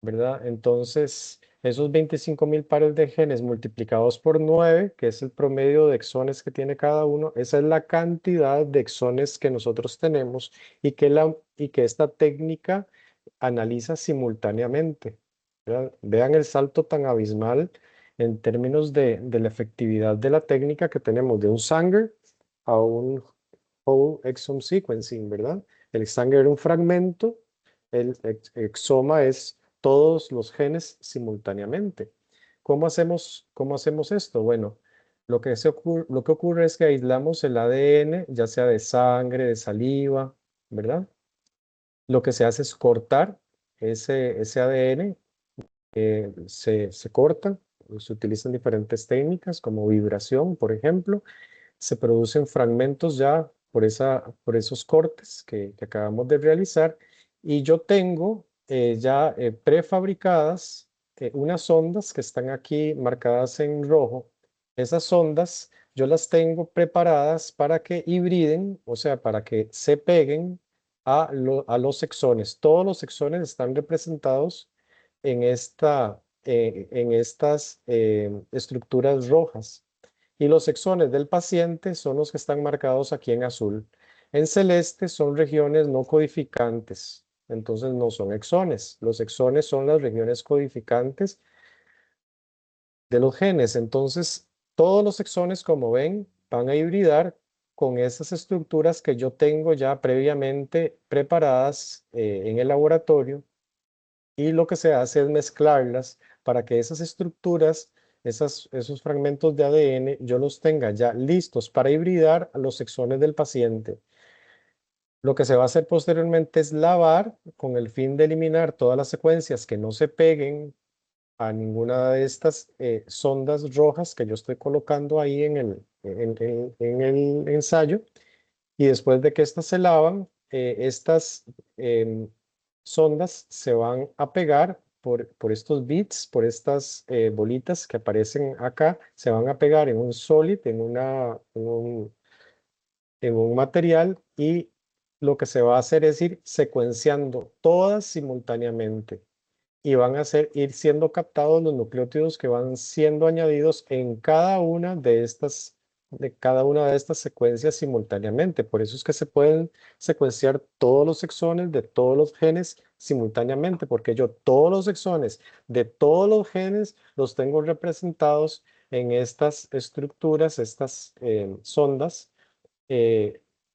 ¿verdad? Entonces, esos 25.000 pares de genes multiplicados por 9, que es el promedio de exones que tiene cada uno, esa es la cantidad de exones que nosotros tenemos y que esta técnica analiza simultáneamente, ¿verdad? Vean el salto tan abismal en términos de la efectividad de la técnica que tenemos de un Sanger a un whole exome sequencing, ¿verdad? El Sanger era un fragmento, el exoma es todos los genes simultáneamente. ¿Cómo hacemos esto? Bueno, lo que ocurre es que aislamos el ADN, ya sea de sangre, de saliva, ¿verdad? Lo que se hace es cortar ese ADN, se corta, se utilizan diferentes técnicas como vibración, por ejemplo, se producen fragmentos ya por esos cortes que acabamos de realizar y yo tengo ya prefabricadas unas ondas que están aquí marcadas en rojo. Esas ondas yo las tengo preparadas para que hibriden, o sea, para que se peguen a los exones. Todos los exones están representados en estas estructuras rojas. Y los exones del paciente son los que están marcados aquí en azul. En celeste son regiones no codificantes, entonces no son exones. Los exones son las regiones codificantes de los genes. Entonces, todos los exones, como ven, van a hibridar con esas estructuras que yo tengo ya previamente preparadas en el laboratorio. Y lo que se hace es mezclarlas para que esas estructuras, esos fragmentos de ADN, yo los tenga ya listos para hibridar a los exones del paciente. Lo que se va a hacer posteriormente es lavar con el fin de eliminar todas las secuencias que no se peguen a ninguna de estas sondas rojas que yo estoy colocando ahí en el ensayo. Y después de que estas se lavan, estas sondas se van a pegar por estos bits, por estas bolitas que aparecen acá, se van a pegar en un solid, en un material y lo que se va a hacer es ir secuenciando todas simultáneamente y van a ir siendo captados los nucleótidos que van siendo añadidos en cada una de estas secuencias simultáneamente. Por eso es que se pueden secuenciar todos los exones de todos los genes simultáneamente, porque yo todos los exones de todos los genes los tengo representados en estas estructuras, estas sondas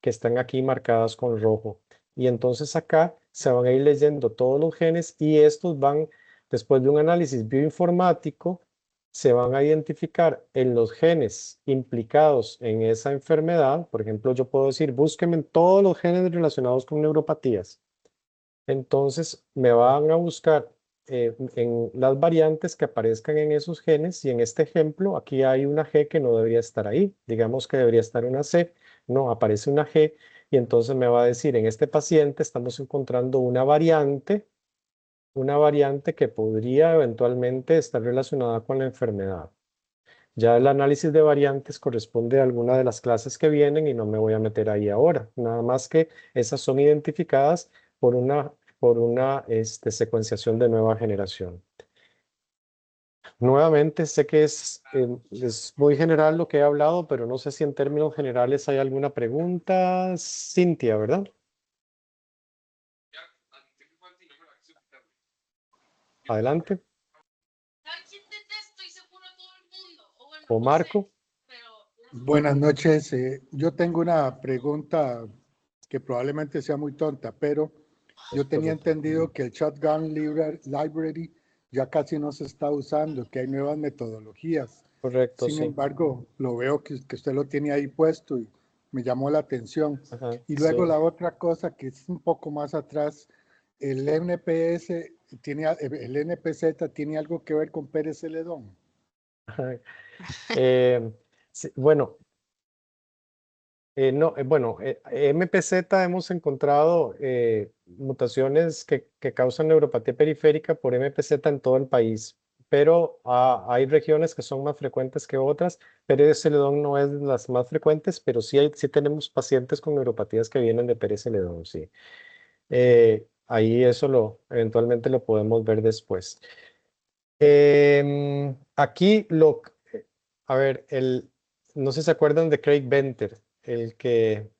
que están aquí marcadas con rojo. Y entonces acá se van a ir leyendo todos los genes y estos van, después de un análisis bioinformático, se van a identificar en los genes implicados en esa enfermedad. Por ejemplo, yo puedo decir, búsquenme en todos los genes relacionados con neuropatías. Entonces me van a buscar en las variantes que aparezcan en esos genes y en este ejemplo aquí hay una G que no debería estar ahí. Digamos que debería estar una C, no, aparece una G y entonces me va a decir en este paciente estamos encontrando una variante que podría eventualmente estar relacionada con la enfermedad. Ya el análisis de variantes corresponde a alguna de las clases que vienen y no me voy a meter ahí ahora. Nada más que esas son identificadas por una secuenciación de nueva generación. Nuevamente, sé que es muy general lo que he hablado, pero no sé si en términos generales hay alguna pregunta. Cintia, ¿verdad? Adelante. O Marco. Buenas noches. Yo tengo una pregunta que probablemente sea muy tonta, pero yo tenía entendido que el Shotgun Library ya casi no se está usando, que hay nuevas metodologías. Correcto, Sin sí. embargo, lo veo que usted lo tiene ahí puesto y me llamó la atención. Ajá, Y luego sí. la otra cosa que es un poco más atrás, el NPS el NPZ tiene algo que ver con Pérez Celedón. Ajá. Sí, bueno, no, bueno, MPZ hemos encontrado mutaciones que causan neuropatía periférica por MPZ en todo el país, pero hay regiones que son más frecuentes que otras. Pérez Celedón no es de las más frecuentes, pero sí tenemos pacientes con neuropatías que vienen de Pérez Celedón, sí. Ahí eventualmente lo podemos ver después. Aquí a ver, no sé si se acuerdan de Craig Venter, el que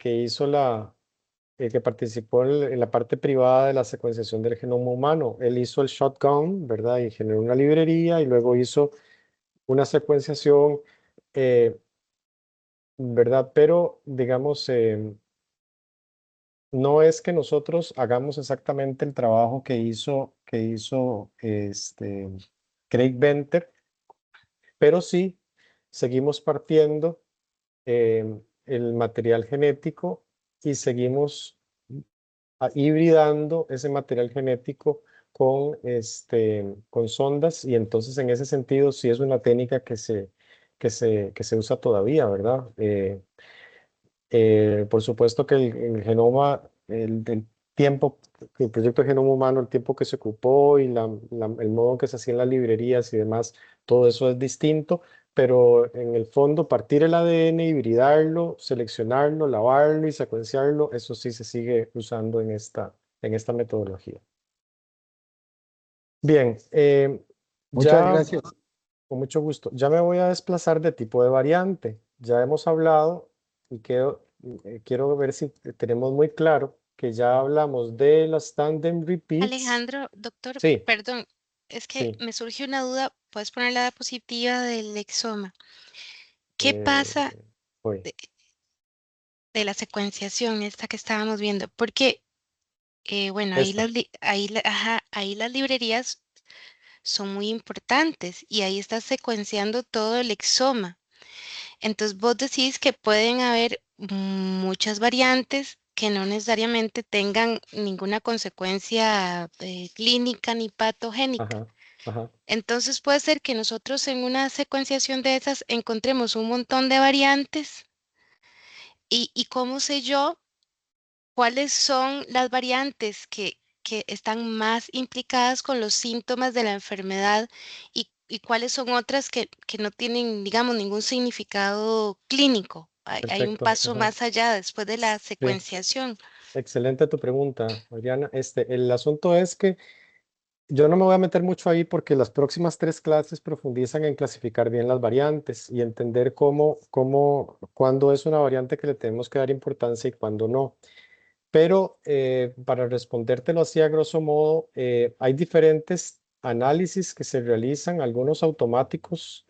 hizo el que participó en la parte privada de la secuenciación del genoma humano. Él hizo el shotgun, ¿verdad? Y generó una librería y luego hizo una secuenciación, ¿verdad? Pero, digamos, no es que nosotros hagamos exactamente el trabajo que hizo Craig Venter, pero sí seguimos partiendo el material genético y seguimos hibridando ese material genético con sondas, y entonces en ese sentido sí es una técnica que se usa todavía, ¿verdad? Por supuesto que el genoma, el tiempo, el proyecto de genoma humano, el tiempo que se ocupó y el modo en que se hacían las librerías y demás, todo eso es distinto, pero en el fondo partir el ADN, hibridarlo, seleccionarlo, lavarlo y secuenciarlo, eso sí se sigue usando en esta metodología. Bien, Muchas ya gracias. con mucho gusto. Ya me voy a desplazar de tipo de variante. Ya hemos hablado y quiero ver si tenemos muy claro que ya hablamos de las tandem repeats. Alejandro, doctor, Sí, perdón, es que sí. me surgió una duda. ¿Puedes poner la diapositiva del exoma? ¿Qué pasa Voy. de la secuenciación esta que estábamos viendo? Porque, bueno, ahí Esta. ahí las librerías son muy importantes y ahí estás secuenciando todo el exoma. Entonces vos decís que pueden haber muchas variantes que no necesariamente tengan ninguna consecuencia clínica ni patogénica. Ajá, ajá. Entonces puede ser que nosotros en una secuenciación de esas encontremos un montón de variantes y cómo sé yo cuáles son las variantes que están más implicadas con los síntomas de la enfermedad y cuáles son otras que no tienen, digamos, ningún significado clínico. Hay un Perfecto. paso Ajá. más allá después de la Sí. secuenciación. Excelente tu pregunta, Adriana. El asunto es que yo no me voy a meter mucho ahí porque las próximas 3 clases profundizan en clasificar bien las variantes y entender cuándo es una variante que le tenemos que dar importancia y cuándo no. Pero para respondértelo así a grosso modo, hay diferentes análisis que se realizan, algunos automáticos,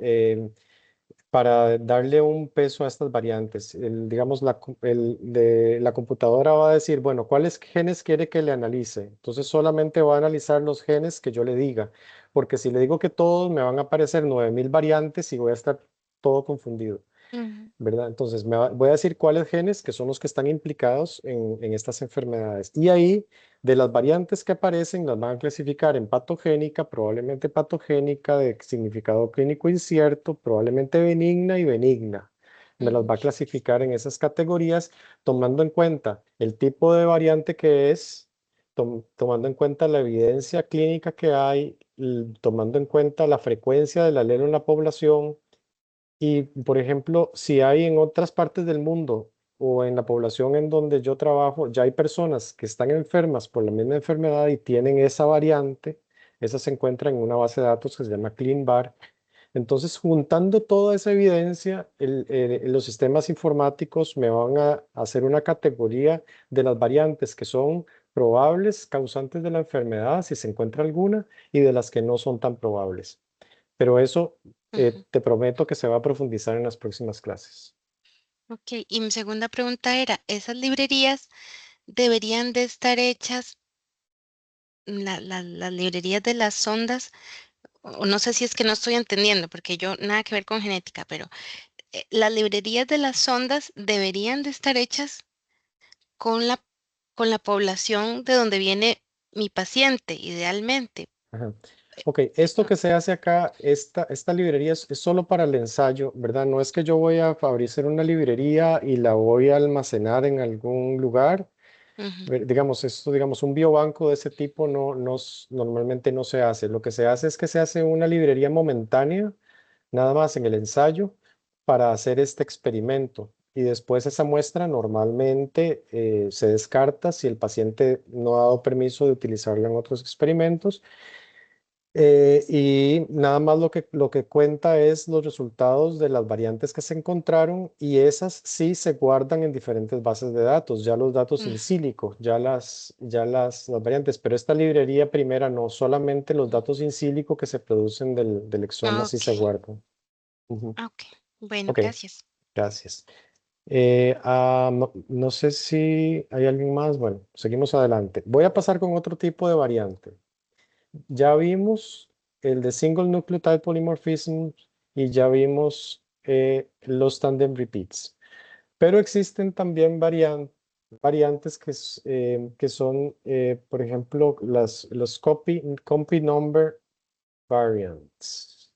para darle un peso a estas variantes. Digamos, la computadora va a decir, bueno, ¿cuáles genes quiere que le analice? Entonces solamente va a analizar los genes que yo le diga, porque si le digo que todos, me van a aparecer 9000 variantes y voy a estar todo confundido, Ujú. ¿verdad? Entonces voy a decir cuáles genes que son los que están implicados en estas enfermedades. Y ahí, de las variantes que aparecen, las van a clasificar en patogénica, probablemente patogénica, de significado clínico incierto, probablemente benigna y benigna. Me las va a clasificar en esas categorías, tomando en cuenta el tipo de variante que es, tomando en cuenta la evidencia clínica que hay, tomando en cuenta la frecuencia del alelo en la población. Y, por ejemplo, si hay en otras partes del mundo o en la población en donde yo trabajo, ya hay personas que están enfermas por la misma enfermedad y tienen esa variante, esa se encuentra en una base de datos que se llama ClinVar. Entonces, juntando toda esa evidencia, los sistemas informáticos me van a hacer una categoría de las variantes que son probables causantes de la enfermedad, si se encuentra alguna, y de las que no son tan probables. Pero eso te prometo que se va a profundizar en las próximas clases. Ok, y mi segunda pregunta era, ¿esas librerías deberían de estar hechas, las librerías de las sondas, o no sé si es que no estoy entendiendo, porque yo nada que ver con genética, pero las librerías de las sondas deberían de estar hechas con la población de donde viene mi paciente, idealmente? Ajá. Ok, esto No. que se hace acá, esta librería es solo para el ensayo, ¿verdad? No es que yo voy a fabricar una librería y la voy a almacenar en algún lugar. Ujú. Digamos, esto, digamos, un biobanco de ese tipo normalmente no se hace. Lo que se hace es que se hace una librería momentánea, nada más en el ensayo, para hacer este experimento. Y después esa muestra normalmente se descarta si el paciente no ha dado permiso de utilizarla en otros experimentos. Y nada más lo que cuenta es los resultados de las variantes que se encontraron y esas sí se guardan en diferentes bases de datos, ya los datos in silico, las variantes, pero esta librería primera no, solamente los datos in silico que se producen del exoma sí Ok, se guardan. Ujú. ok. Bueno, Ok, gracias. gracias. No sé si hay alguien más. Bueno, seguimos adelante. Voy a pasar con otro tipo de variante. Ya vimos el de single nucleotide polymorphism y ya vimos los tandem repeats. Pero existen también variantes que son, por ejemplo, los copy number variants.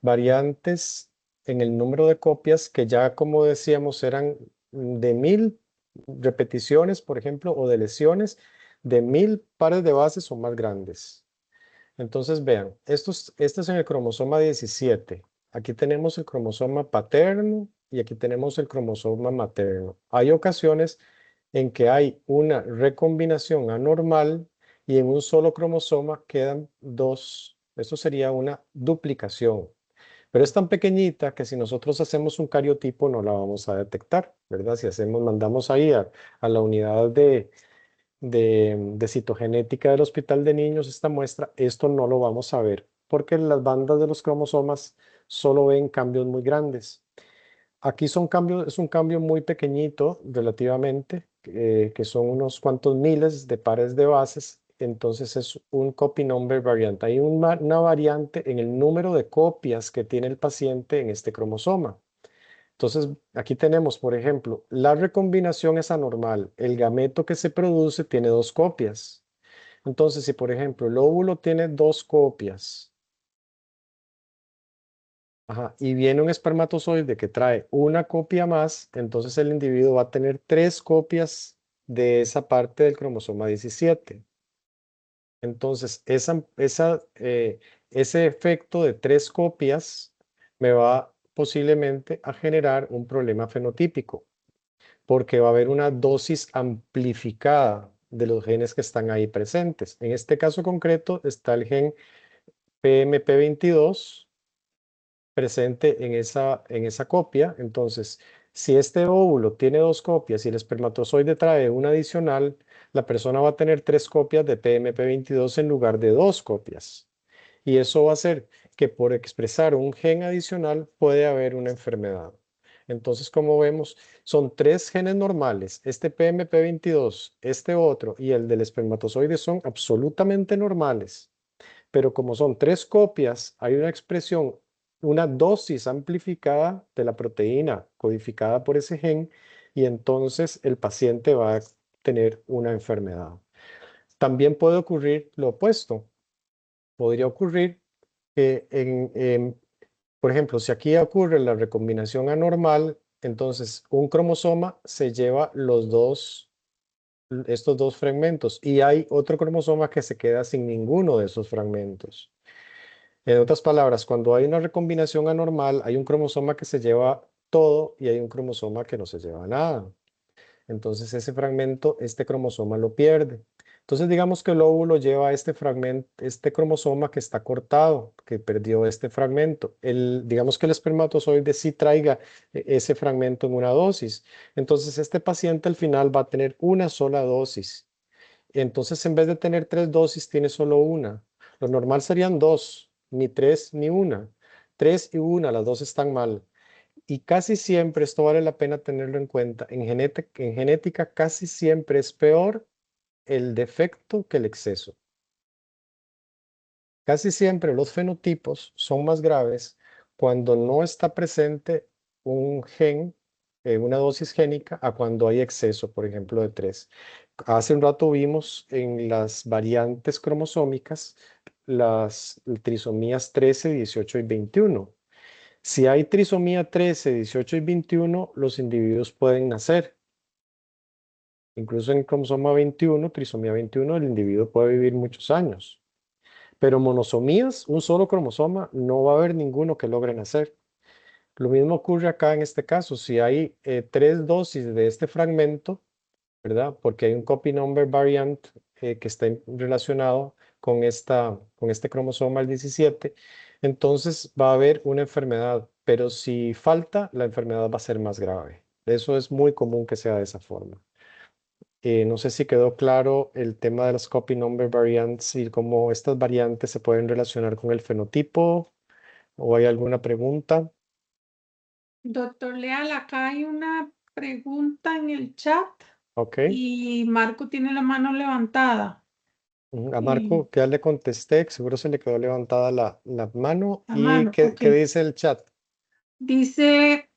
Variantes en el número de copias que ya, como decíamos, eran de 1000 repeticiones, por ejemplo, o de lesiones de 1000 pares de bases o más grandes. Entonces, vean, esto es en el cromosoma 17. Aquí tenemos el cromosoma paterno y aquí tenemos el cromosoma materno. Hay ocasiones en que hay una recombinación anormal y en un solo cromosoma quedan dos. Esto sería una duplicación. Pero es tan pequeñita que si nosotros hacemos un cariotipo no la vamos a detectar, ¿verdad? Si mandamos ahí a la unidad de citogenética del Hospital de Niños esta muestra, esto no lo vamos a ver porque las bandas de los cromosomas solo ven cambios muy grandes. Aquí es un cambio muy pequeñito relativamente, que son unos cuantos miles de pares de bases, entonces es un copy number variant. Hay una variante en el número de copias que tiene el paciente en este cromosoma. Entonces, aquí tenemos, por ejemplo, la recombinación es anormal. El gameto que se produce tiene dos copias. Entonces, si por ejemplo el óvulo tiene dos copias, y viene un espermatozoide que trae una copia más, entonces el individuo va a tener tres copias de esa parte del cromosoma 17. Entonces, ese efecto de tres copias me va posiblemente a generar un problema fenotípico, porque va a haber una dosis amplificada de los genes que están ahí presentes. En este caso concreto está el gen PMP22 presente en esa copia. Entonces, si este óvulo tiene dos copias y el espermatozoide trae una adicional, la persona va a tener tres copias de PMP22 en lugar de dos copias. Y eso va a hacer que por expresar un gen adicional puede haber una enfermedad. Entonces, como vemos, son tres genes normales. Este PMP22, este otro y el del espermatozoide son absolutamente normales. Pero como son tres copias, hay una expresión, una dosis amplificada de la proteína codificada por ese gen y entonces el paciente va a tener una enfermedad. También puede ocurrir lo opuesto. Podría ocurrir que por ejemplo, si aquí ocurre la recombinación anormal, entonces un cromosoma se lleva estos dos fragmentos y hay otro cromosoma que se queda sin ninguno de esos fragmentos. En otras palabras, cuando hay una recombinación anormal, hay un cromosoma que se lleva todo y hay un cromosoma que no se lleva nada. Entonces ese fragmento, este cromosoma lo pierde. Entonces, digamos que el óvulo lleva este fragmento, este cromosoma que está cortado, que perdió este fragmento. Digamos que el espermatozoide sí traiga ese fragmento en una dosis. Entonces, este paciente al final va a tener una sola dosis. Entonces, en vez de tener 3 dosis, tiene solo una. Lo normal serían 2, ni 3 ni una. 3 y una, las dos están mal. Y casi siempre, esto vale la pena tenerlo en cuenta, en genética casi siempre es peor el defecto que el exceso. Casi siempre los fenotipos son más graves cuando no está presente un gen, una dosis génica, a cuando hay exceso, por ejemplo, de 3. Hace un rato vimos en las variantes cromosómicas las trisomías 13, 18 y 21. Si hay trisomía 13, 18 y 21, los individuos pueden nacer. Incluso en cromosoma 21, trisomía 21, el individuo puede vivir muchos años. Pero monosomías, un solo cromosoma, no va a haber ninguno que logre nacer. Lo mismo ocurre acá en este caso. Si hay 3 dosis de este fragmento, ¿verdad? Porque hay un copy number variant que está relacionado con este cromosoma el 17, entonces va a haber una enfermedad. Pero si falta, la enfermedad va a ser más grave. Eso es muy común que sea de esa forma. No sé si quedó claro el tema de las copy number variants y cómo estas variantes se pueden relacionar con el fenotipo, o hay alguna pregunta. Doctor Leal, acá hay una pregunta en el chat Ok. y Marco tiene la mano levantada. A Marco, que ya le contesté, que seguro se le quedó levantada la mano. La ¿Y mano, qué, ok. qué dice el chat? Dice,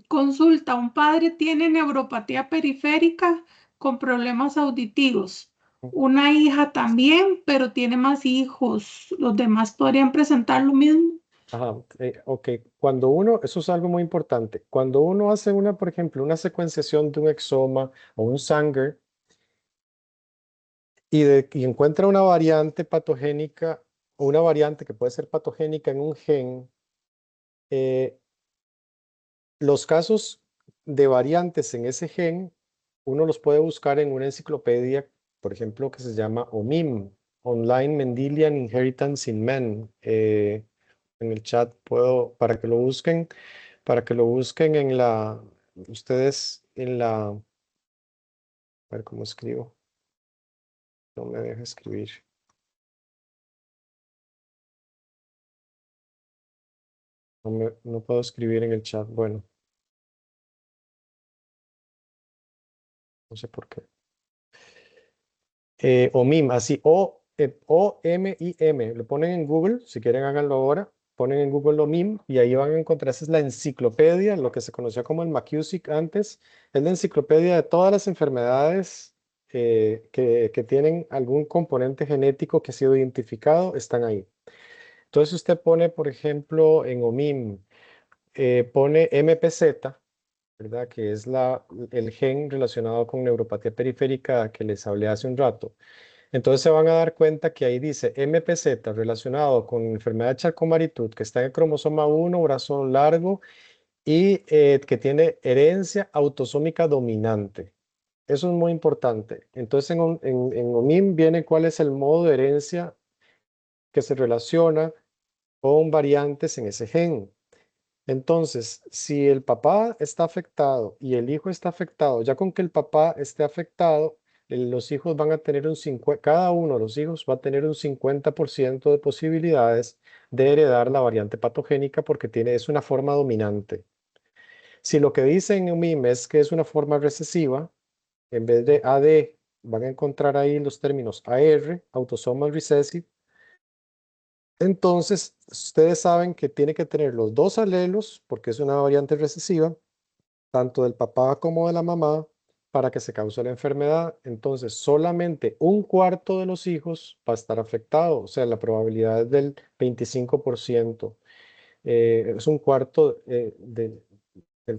consulta, un padre tiene neuropatía periférica con problemas auditivos. Una hija también, pero tiene más hijos. ¿Los demás podrían presentar lo mismo? Ajá, ok. Cuando uno, eso es algo muy importante. Cuando uno hace por ejemplo, una secuenciación de un exoma o un Sanger y encuentra una variante patogénica o una variante que puede ser patogénica en un gen, los casos de variantes en ese gen, uno los puede buscar en una enciclopedia, por ejemplo, que se llama OMIM, Online Mendelian Inheritance in Men. En el chat para que lo busquen ustedes a ver cómo escribo, no me deja escribir. No puedo escribir en el chat, bueno, no sé por qué. OMIM, así, O-M-I-M, lo ponen en Google, si quieren háganlo ahora, ponen en Google OMIM y ahí van a encontrar, esa es la enciclopedia, lo que se conocía como el McKusick antes, es la enciclopedia de todas las enfermedades que tienen algún componente genético que ha sido identificado, están ahí. Entonces usted pone, por ejemplo, en OMIM, pone MPZ, ¿verdad? Que es el gen relacionado con neuropatía periférica que les hablé hace un rato. Entonces se van a dar cuenta que ahí dice MPZ relacionado con enfermedad de Charcot-Marie-Tooth, que está en el cromosoma 1, brazo largo, y que tiene herencia autosómica dominante. Eso es muy importante. Entonces en OMIM viene cuál es el modo de herencia que se relaciona con variantes en ese gen. Entonces, si el papá está afectado y el hijo está afectado, ya con que el papá esté afectado, los hijos van a tener cada uno de los hijos va a tener un 50% de posibilidades de heredar la variante patogénica porque es una forma dominante. Si lo que dicen en MIM es que es una forma recesiva, en vez de AD, van a encontrar ahí los términos AR, Autosomal Recessive. Entonces, ustedes saben que tiene que tener los dos alelos, porque es una variante recesiva, tanto del papá como de la mamá, para que se cause la enfermedad. Entonces, solamente un cuarto de los hijos va a estar afectado, o sea, la probabilidad es del 25%. Es un cuarto del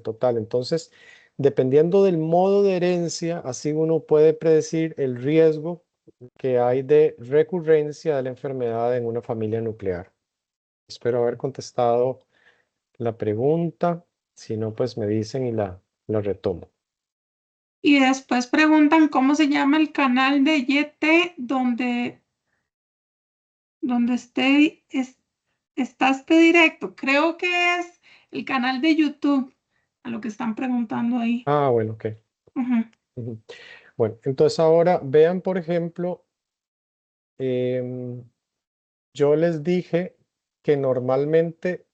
total. Entonces, dependiendo del modo de herencia, así uno puede predecir el riesgo que hay de recurrencia de la enfermedad en una familia nuclear. Espero haber contestado la pregunta. Si no, pues me dicen y la retomo. Y después preguntan cómo se llama el canal de YT donde está este directo. Creo que es el canal de YouTube, a lo que están preguntando ahí. Ah, bueno, ok. Ujú. Ujú. Bueno, entonces ahora vean, por ejemplo, em, yo les dije que normalmente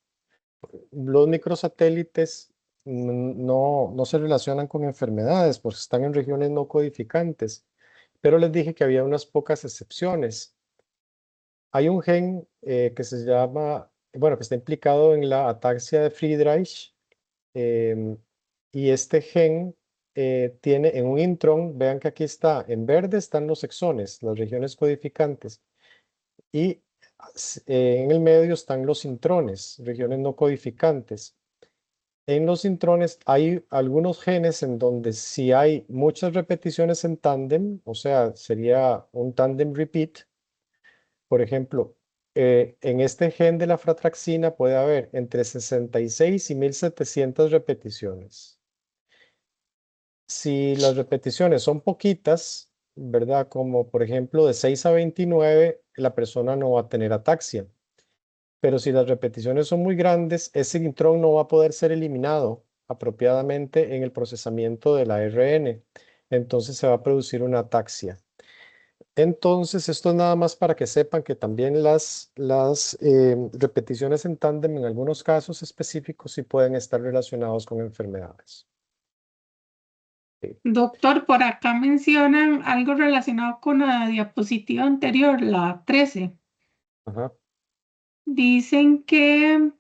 los microsatélites no se relacionan con enfermedades porque están en regiones no codificantes, pero les dije que había unas pocas excepciones. Hay un gen que se llama, bueno, que está implicado en la ataxia de Friedreich, em, y este gen tiene en un intrón, vean que aquí está, en verde están los exones, las regiones codificantes, y en el medio están los intrones, regiones no codificantes. En los intrones hay algunos genes en donde si hay muchas repeticiones en tándem, o sea, sería un tándem repeat. Por ejemplo, en este gen de la fratraxina puede haber entre 66 y 1700 repeticiones. Si las repeticiones son poquitas, ¿verdad? Como por ejemplo de 6 a 29, la persona no va a tener ataxia. Pero si las repeticiones son muy grandes, ese intrón no va a poder ser eliminado apropiadamente en el procesamiento del ARN. Entonces se va a producir una ataxia. Entonces, esto es nada más para que sepan que también las repeticiones en tándem en algunos casos específicos sí pueden estar relacionados con enfermedades. Sí. Doctor, por acá mencionan algo relacionado con la diapositiva anterior, la 13. Ajá. Dicen que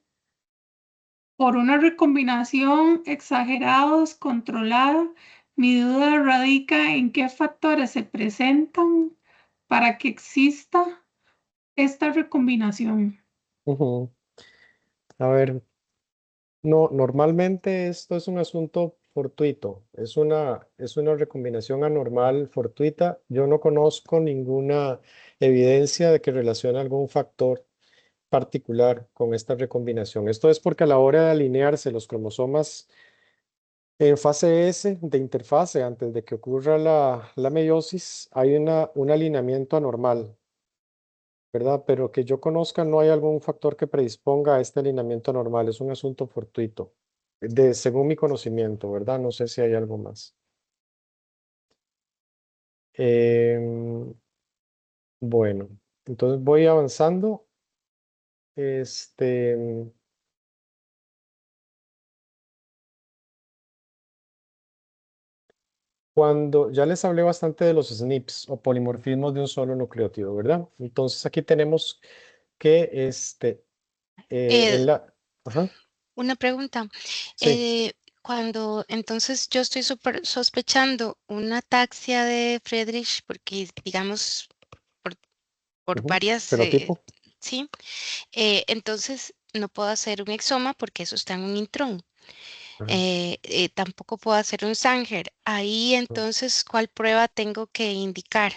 por una recombinación exagerada o descontrolada, mi duda radica en qué factores se presentan para que exista esta recombinación. Ujú. A ver, no, normalmente esto es un asunto fortuito, es una recombinación anormal fortuita. Yo no conozco ninguna evidencia de que relacione algún factor particular con esta recombinación. Esto es porque a la hora de alinearse los cromosomas en fase S de interfase, antes de que ocurra la meiosis, hay un alineamiento anormal, ¿verdad? Pero que yo conozca, no hay algún factor que predisponga a este alineamiento anormal. Es un asunto fortuito, según mi conocimiento, ¿verdad? No sé si hay algo más. Em, bueno, entonces voy avanzando. Este, cuando ya les hablé bastante de los SNPs o polimorfismos de un solo nucleótido, ¿verdad? Entonces aquí tenemos que Eh, Ajá, una pregunta. sí. Cuando entonces yo estoy sospechando una ataxia de Friedrich, porque digamos por, por Ujú, varias, fenotipo. sí, entonces no puedo hacer un exoma porque eso está en un intrón. Ajá, Tampoco puedo hacer un Sanger. Ahí ajá, entonces, ¿cuál prueba tengo que indicar?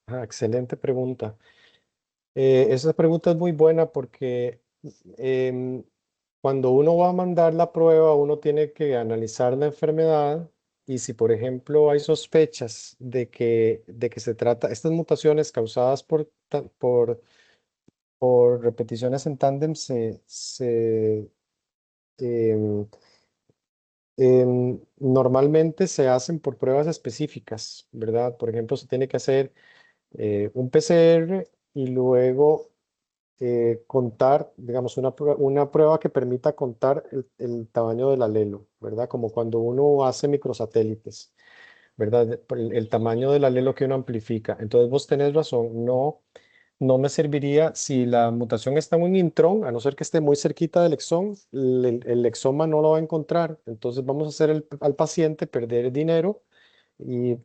ajá, excelente pregunta. Esa pregunta es muy buena porque em, cuando uno va a mandar la prueba, uno tiene que analizar la enfermedad y si, por ejemplo, hay sospechas de que se trata, estas mutaciones causadas por repeticiones en tándem em, normalmente se hacen por pruebas específicas, ¿verdad? Por ejemplo, se tiene que hacer un PCR y luego contar, digamos, una prueba que permita contar el tamaño del alelo, ¿verdad? Como cuando uno hace microsatélites, ¿verdad? El tamaño del alelo que uno amplifica. Entonces vos tenés razón, no me serviría si la mutación está en un intrón, a no ser que esté muy cerquita del exón, el exoma no lo va a encontrar. Entonces vamos a hacer al paciente perder dinero y,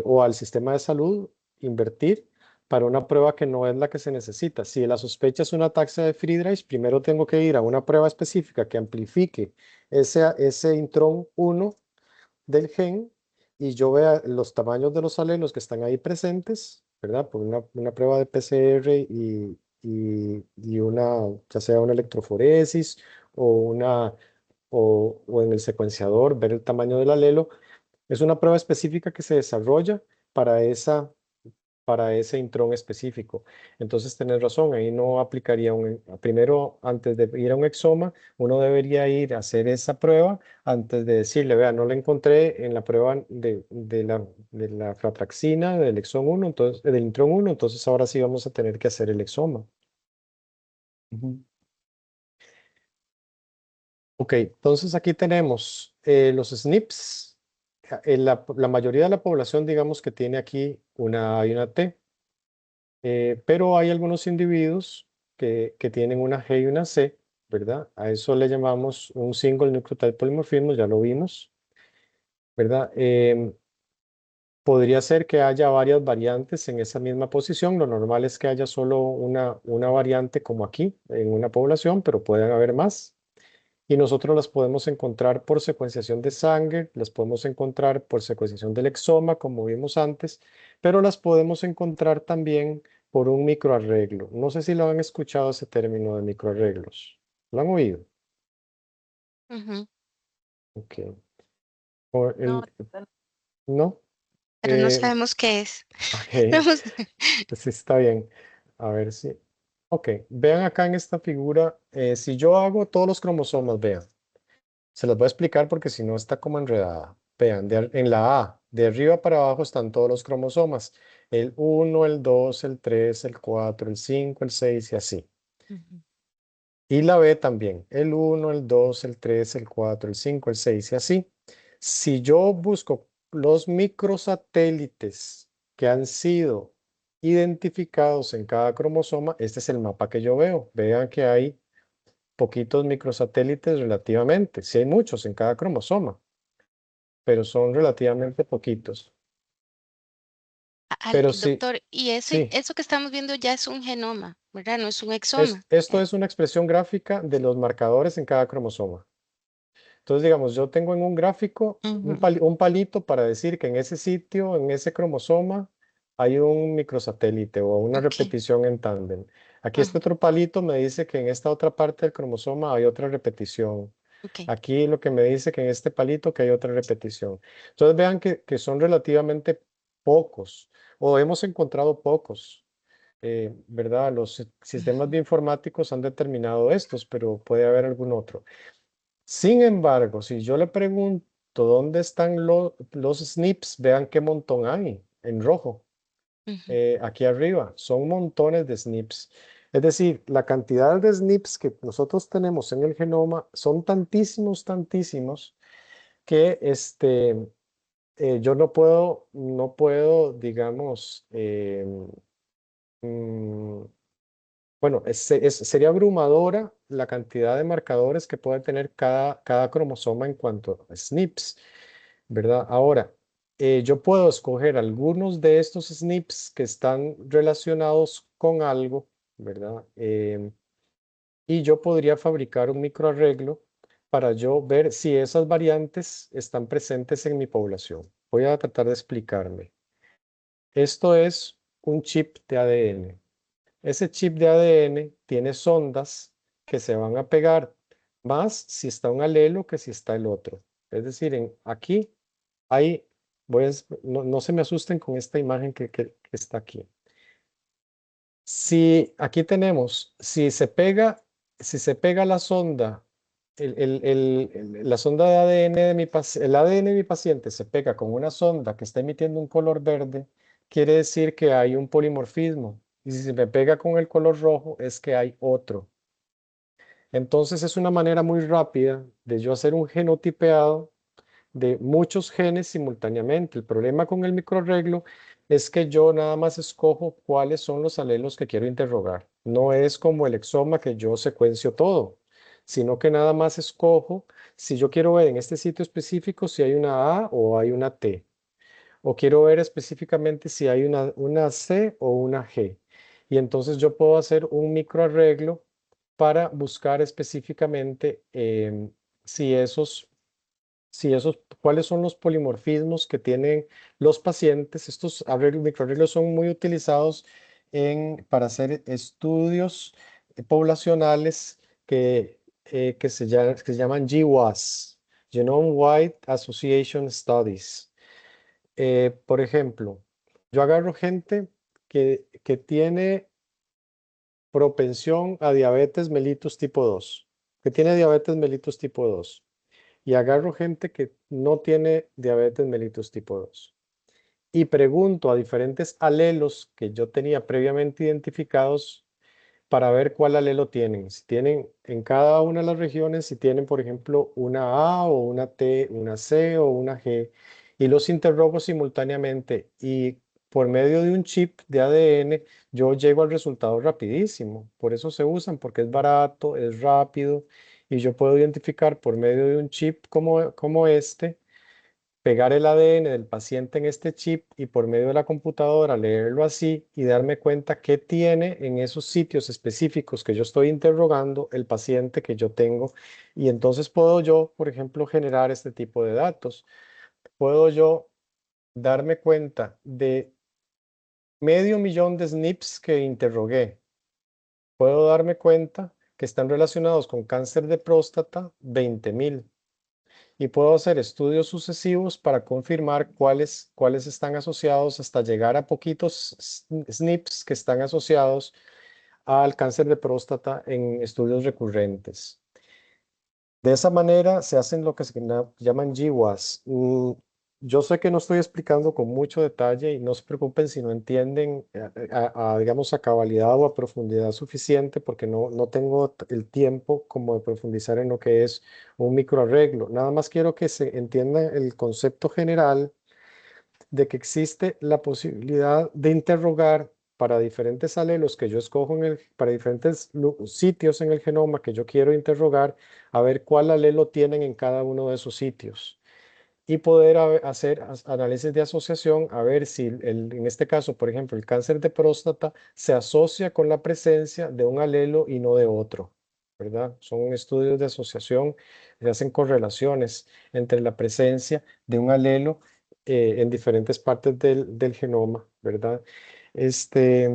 o al sistema de salud invertir para una prueba que no es la que se necesita. Si la sospecha es una ataxia de Friedreich, primero tengo que ir a una prueba específica que amplifique ese intrón 1 del gen y yo vea los tamaños de los alelos que están ahí presentes, ¿verdad? Por una prueba de PCR y ya sea una electroforesis o, o en el secuenciador, ver el tamaño del alelo. Es una prueba específica que se desarrolla para ese intrón específico. Entonces, tenés razón, ahí no aplicaría primero, antes de ir a un exoma, uno debería ir a hacer esa prueba antes de decirle, vea, no la encontré en la prueba de la fratraxina, del exón 1, entonces, del intrón 1, entonces ahora sí vamos a tener que hacer el exoma. Ujú. Ok, entonces aquí tenemos los SNPs. La mayoría de la población, digamos que tiene aquí una A y una T. Pero hay algunos individuos que tienen una G y una C, ¿verdad? A eso le llamamos un single nucleotide polimorfismo, ya lo vimos, ¿verdad? Podría ser que haya varias variantes en esa misma posición. Lo normal es que haya solo una variante como aquí en una población, pero pueden haber más. Y nosotros las podemos encontrar por secuenciación de sangre, las podemos encontrar por secuenciación del exoma, como vimos antes, pero las podemos encontrar también por un microarreglo. No sé si lo han escuchado ese término de microarreglos. ¿Lo han oído? Ujú. Ok. O No, ¿no? Pero no Eh, sabemos qué es. ok, Vamos- sí está bien. A ver si. Ok, vean acá en esta figura, si yo hago todos los cromosomas, vean. Se las voy a explicar porque si no está como enredada. Vean, en la A, de arriba para abajo están todos los cromosomas. El 1, el 2, el 3, el 4, el 5, el 6 y así. Ujú. Y la B también. El 1, el 2, el 3, el 4, el 5, el 6 y así. Si yo busco los microsatélites que han sido identificados en cada cromosoma, este es el mapa que yo veo. Vean que hay poquitos microsatélites relativamente. Sí hay muchos en cada cromosoma, pero son relativamente poquitos. Pero sí, Doctor, y sí, eso que estamos viendo ya es un genoma, ¿verdad? No es un exoma. esto es una expresión gráfica de los marcadores en cada cromosoma. Entonces, digamos, yo tengo en un gráfico Ujú. un palito para decir que en ese sitio, en ese cromosoma, hay un microsatélite o una Ok. repetición en tándem. Aquí este Ujú. otro palito me dice que en esta otra parte del cromosoma hay otra repetición. Ok. Aquí lo que me dice que en este palito que hay otra repetición. Entonces vean que son relativamente pocos o hemos encontrado pocos. ¿Verdad? Los sistemas Ujú. bioinformáticos han determinado estos, pero puede haber algún otro. Sin embargo, si yo le pregunto dónde están los SNPs, vean qué montón hay en rojo. Ujú. Aquí arriba, son montones de SNPs. Es decir, la cantidad de SNPs que nosotros tenemos en el genoma son tantísimos, tantísimos, que yo no puedo, digamos, mm, bueno, sería abrumadora la cantidad de marcadores que puede tener cada cromosoma en cuanto a SNPs, ¿verdad? Ahora, yo puedo escoger algunos de estos SNPs que están relacionados con algo, ¿verdad? Y yo podría fabricar un microarreglo para yo ver si esas variantes están presentes en mi población. Voy a tratar de explicarme. Esto es un chip de ADN. Ese chip de ADN tiene sondas que se van a pegar más si está un alelo que si está el otro. Es decir, aquí hay, no se me asusten con esta imagen que está aquí. Si aquí tenemos, si se pega la sonda, la sonda de ADN el ADN de mi paciente se pega con una sonda que está emitiendo un color verde, quiere decir que hay un polimorfismo. Y si se me pega con el color rojo, es que hay otro. Entonces es una manera muy rápida de yo hacer un genotipeado de muchos genes simultáneamente. El problema con el microarreglo es que yo nada más escojo cuáles son los alelos que quiero interrogar. No es como el exoma que yo secuencio todo, sino que nada más escojo si yo quiero ver en este sitio específico si hay una A o hay una T, o quiero ver específicamente si hay una C o una G. Y entonces yo puedo hacer un microarreglo para buscar específicamente si esos cuáles son los polimorfismos que tienen los pacientes. Estos microarreglos son muy utilizados para hacer estudios poblacionales que se llaman GWAS, Genome Wide Association Studies. Por ejemplo, yo agarro gente que tiene propensión a diabetes mellitus tipo 2, que tiene diabetes mellitus tipo 2, y agarro gente que no tiene diabetes mellitus tipo 2. Y pregunto a diferentes alelos que yo tenía previamente identificados para ver cuál alelo tienen. Si tienen en cada una de las regiones, si tienen, por ejemplo, una A o una T, una C o una G, y los interrogo simultáneamente. Y por medio de un chip de ADN, yo llego al resultado rapidísimo. Por eso se usan, porque es barato, es rápido, y yo puedo identificar por medio de un chip como este, pegar el ADN del paciente en este chip y por medio de la computadora leerlo así y darme cuenta qué tiene en esos sitios específicos que yo estoy interrogando el paciente que yo tengo. Y entonces puedo yo, por ejemplo, generar este tipo de datos. Puedo yo darme cuenta de 500,000 de SNPs que interrogué. Puedo darme cuenta que están relacionados con cáncer de próstata 20,000. Y puedo hacer estudios sucesivos para confirmar cuáles están asociados hasta llegar a poquitos SNPs que están asociados al cáncer de próstata en estudios recurrentes. De esa manera se hacen lo que se llaman GWAS. Yo sé que no estoy explicando con mucho detalle y no se preocupen si no entienden digamos, a cabalidad o a profundidad suficiente porque no tengo el tiempo como de profundizar en lo que es un microarreglo. Nada más quiero que se entienda el concepto general de que existe la posibilidad de interrogar para diferentes alelos que yo escojo para diferentes sitios en el genoma que yo quiero interrogar, a ver cuál alelo tienen en cada uno de esos sitios. Y poder hacer análisis de asociación, a ver si en este caso, por ejemplo, el cáncer de próstata se asocia con la presencia de un alelo y no de otro, ¿verdad? Son estudios de asociación, se hacen correlaciones entre la presencia de un alelo en diferentes partes del genoma, ¿verdad? Este,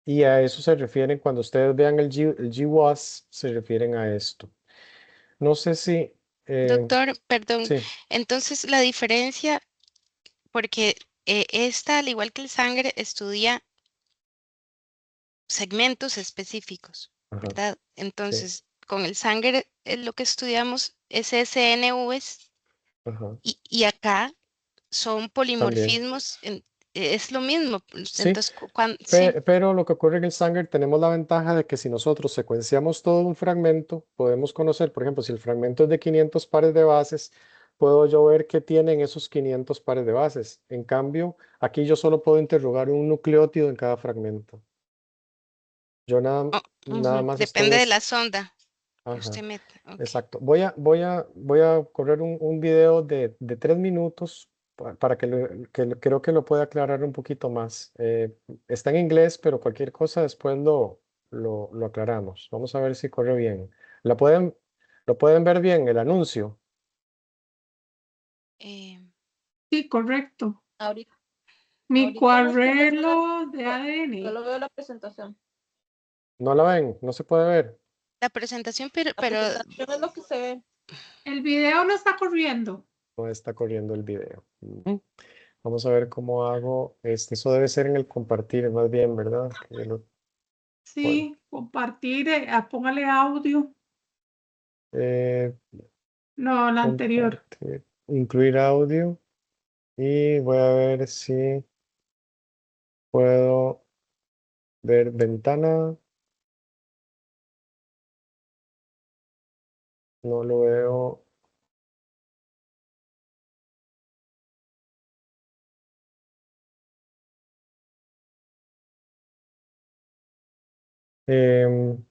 y a eso se refieren, cuando ustedes vean el GWAS, se refieren a esto. No sé si... Doctor, perdón. sí, Entonces, la diferencia, porque esta, al igual que el sangre, estudia segmentos específicos, ajá, ¿verdad? sí, Entonces, con el sangre lo que estudiamos es SNVs ajá, y acá son también. polimorfismos, es lo mismo. Sí, Entonces, sí. pero lo que ocurre en el Sanger, tenemos la ventaja de que si nosotros secuenciamos todo un fragmento, podemos conocer, por ejemplo, si el fragmento es de 500 pares de bases, puedo yo ver qué tienen esos 500 pares de bases. En cambio, aquí yo solo puedo interrogar un nucleótido en cada fragmento. Yo Oh, nada ujú, más estoy... depende de la sonda que Ajá, usted meta. Ok. exacto. Voy a correr un video de 3 minutos para creo que lo pueda aclarar un poquito más. Está en inglés, pero cualquier cosa después lo aclaramos. Vamos a ver si corre bien. ¿Lo pueden ver bien, el anuncio? Eh, Sí, correcto. Ahorita, Mi ahorita no estoy viendo cuadrelo de la, ADN. solo veo la presentación. ¿No la ven? ¿No se puede ver? la presentación, La presentación es lo que se ve. El video no está corriendo. No está corriendo el video. Ujú. Vamos a ver cómo hago. Eso debe ser en el compartir, más bien, ¿verdad? Bueno, Sí, compartir, póngale audio. eh, No, la anterior. compartir, incluir audio y voy a ver si puedo ver ventana. No lo veo. Em,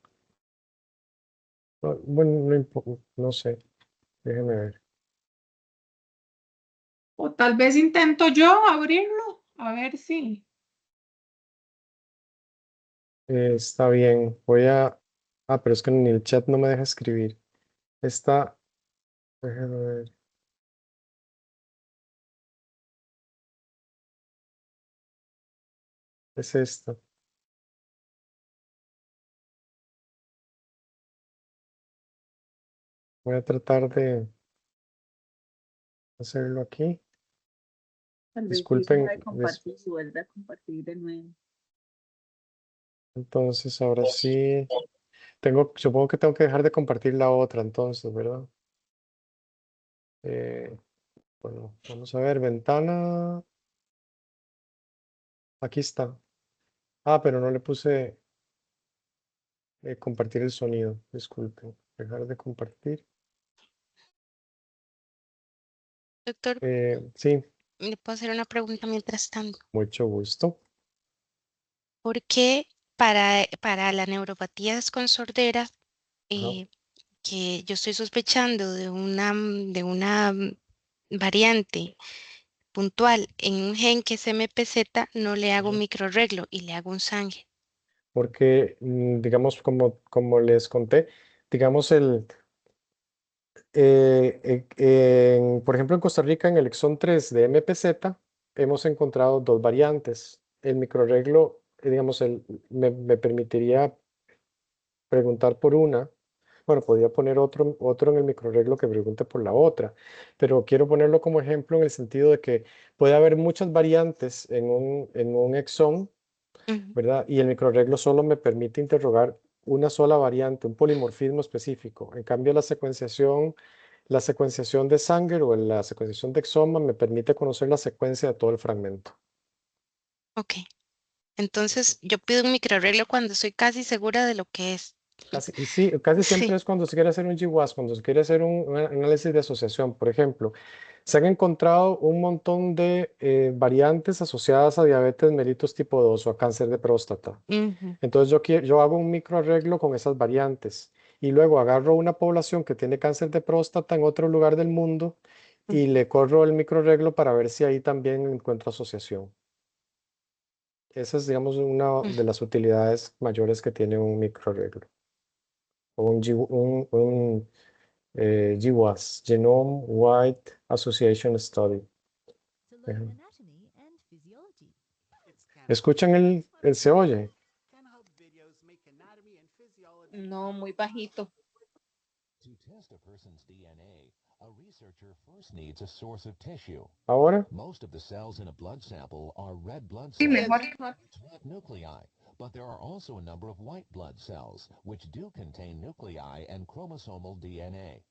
bueno, no sé. Déjeme ver. O tal vez intento yo abrirlo. A ver si. Está bien. Ah, pero es que en el chat no me deja escribir. Está. Déjeme ver. Es esta. Voy a tratar de hacerlo aquí. Tal vez sí Disculpen, deja de compartir y vuelve a compartir de nuevo. entonces ahora sí. Supongo que tengo que dejar de compartir la otra entonces, ¿verdad? Bueno, vamos a ver, ventana. Aquí está. Ah, pero no le puse compartir el sonido. Disculpen. Dejar de compartir. Doctor, Sí, ¿le puedo hacer una pregunta mientras tanto? mucho gusto. ¿Por qué para la neuropatía con sordera, Ajá. que yo estoy sospechando de una variante puntual en un gen que es MPZ, no le hago un microarreglo y le hago un SANG? Porque, digamos, como les conté, digamos, por ejemplo, en Costa Rica, en el exón 3 de MPZ, hemos encontrado dos variantes. El microarreglo, digamos, me permitiría preguntar por una. Bueno, podría poner otro en el microarreglo que pregunte por la otra, pero quiero ponerlo como ejemplo en el sentido de que puede haber muchas variantes en un exón, Ujú. ¿verdad? Y el microarreglo solo me permite interrogar una sola variante, un polimorfismo específico. En cambio, la secuenciación de Sanger o la secuenciación de exoma me permite conocer la secuencia de todo el fragmento. Ok, entonces yo pido un microarreglo cuando estoy casi segura de lo que es. Y sí, casi siempre Sí. es cuando se quiere hacer un GWAS, cuando se quiere hacer un análisis de asociación. Por ejemplo, se han encontrado un montón de variantes asociadas a diabetes mellitus tipo 2 o a cáncer de próstata. Ujú. Entonces yo hago un microarreglo con esas variantes y luego agarro una población que tiene cáncer de próstata en otro lugar del mundo y le corro el microarreglo para ver si ahí también encuentro asociación. Esa es, digamos, una de las utilidades mayores que tiene un microarreglo o un GWAS, Genome Wide Association Study. Ejemplo. ¿Escuchan el se oye? No, muy bajito. To test a person's DNA, a researcher first needs a source of tissue. ¿Ahora? Most of the cells in a blood sample are red blood Sí, cells, mejor. with nuclei, but there are also a number of white blood cells, which do contain nuclei and chromosomal DNA.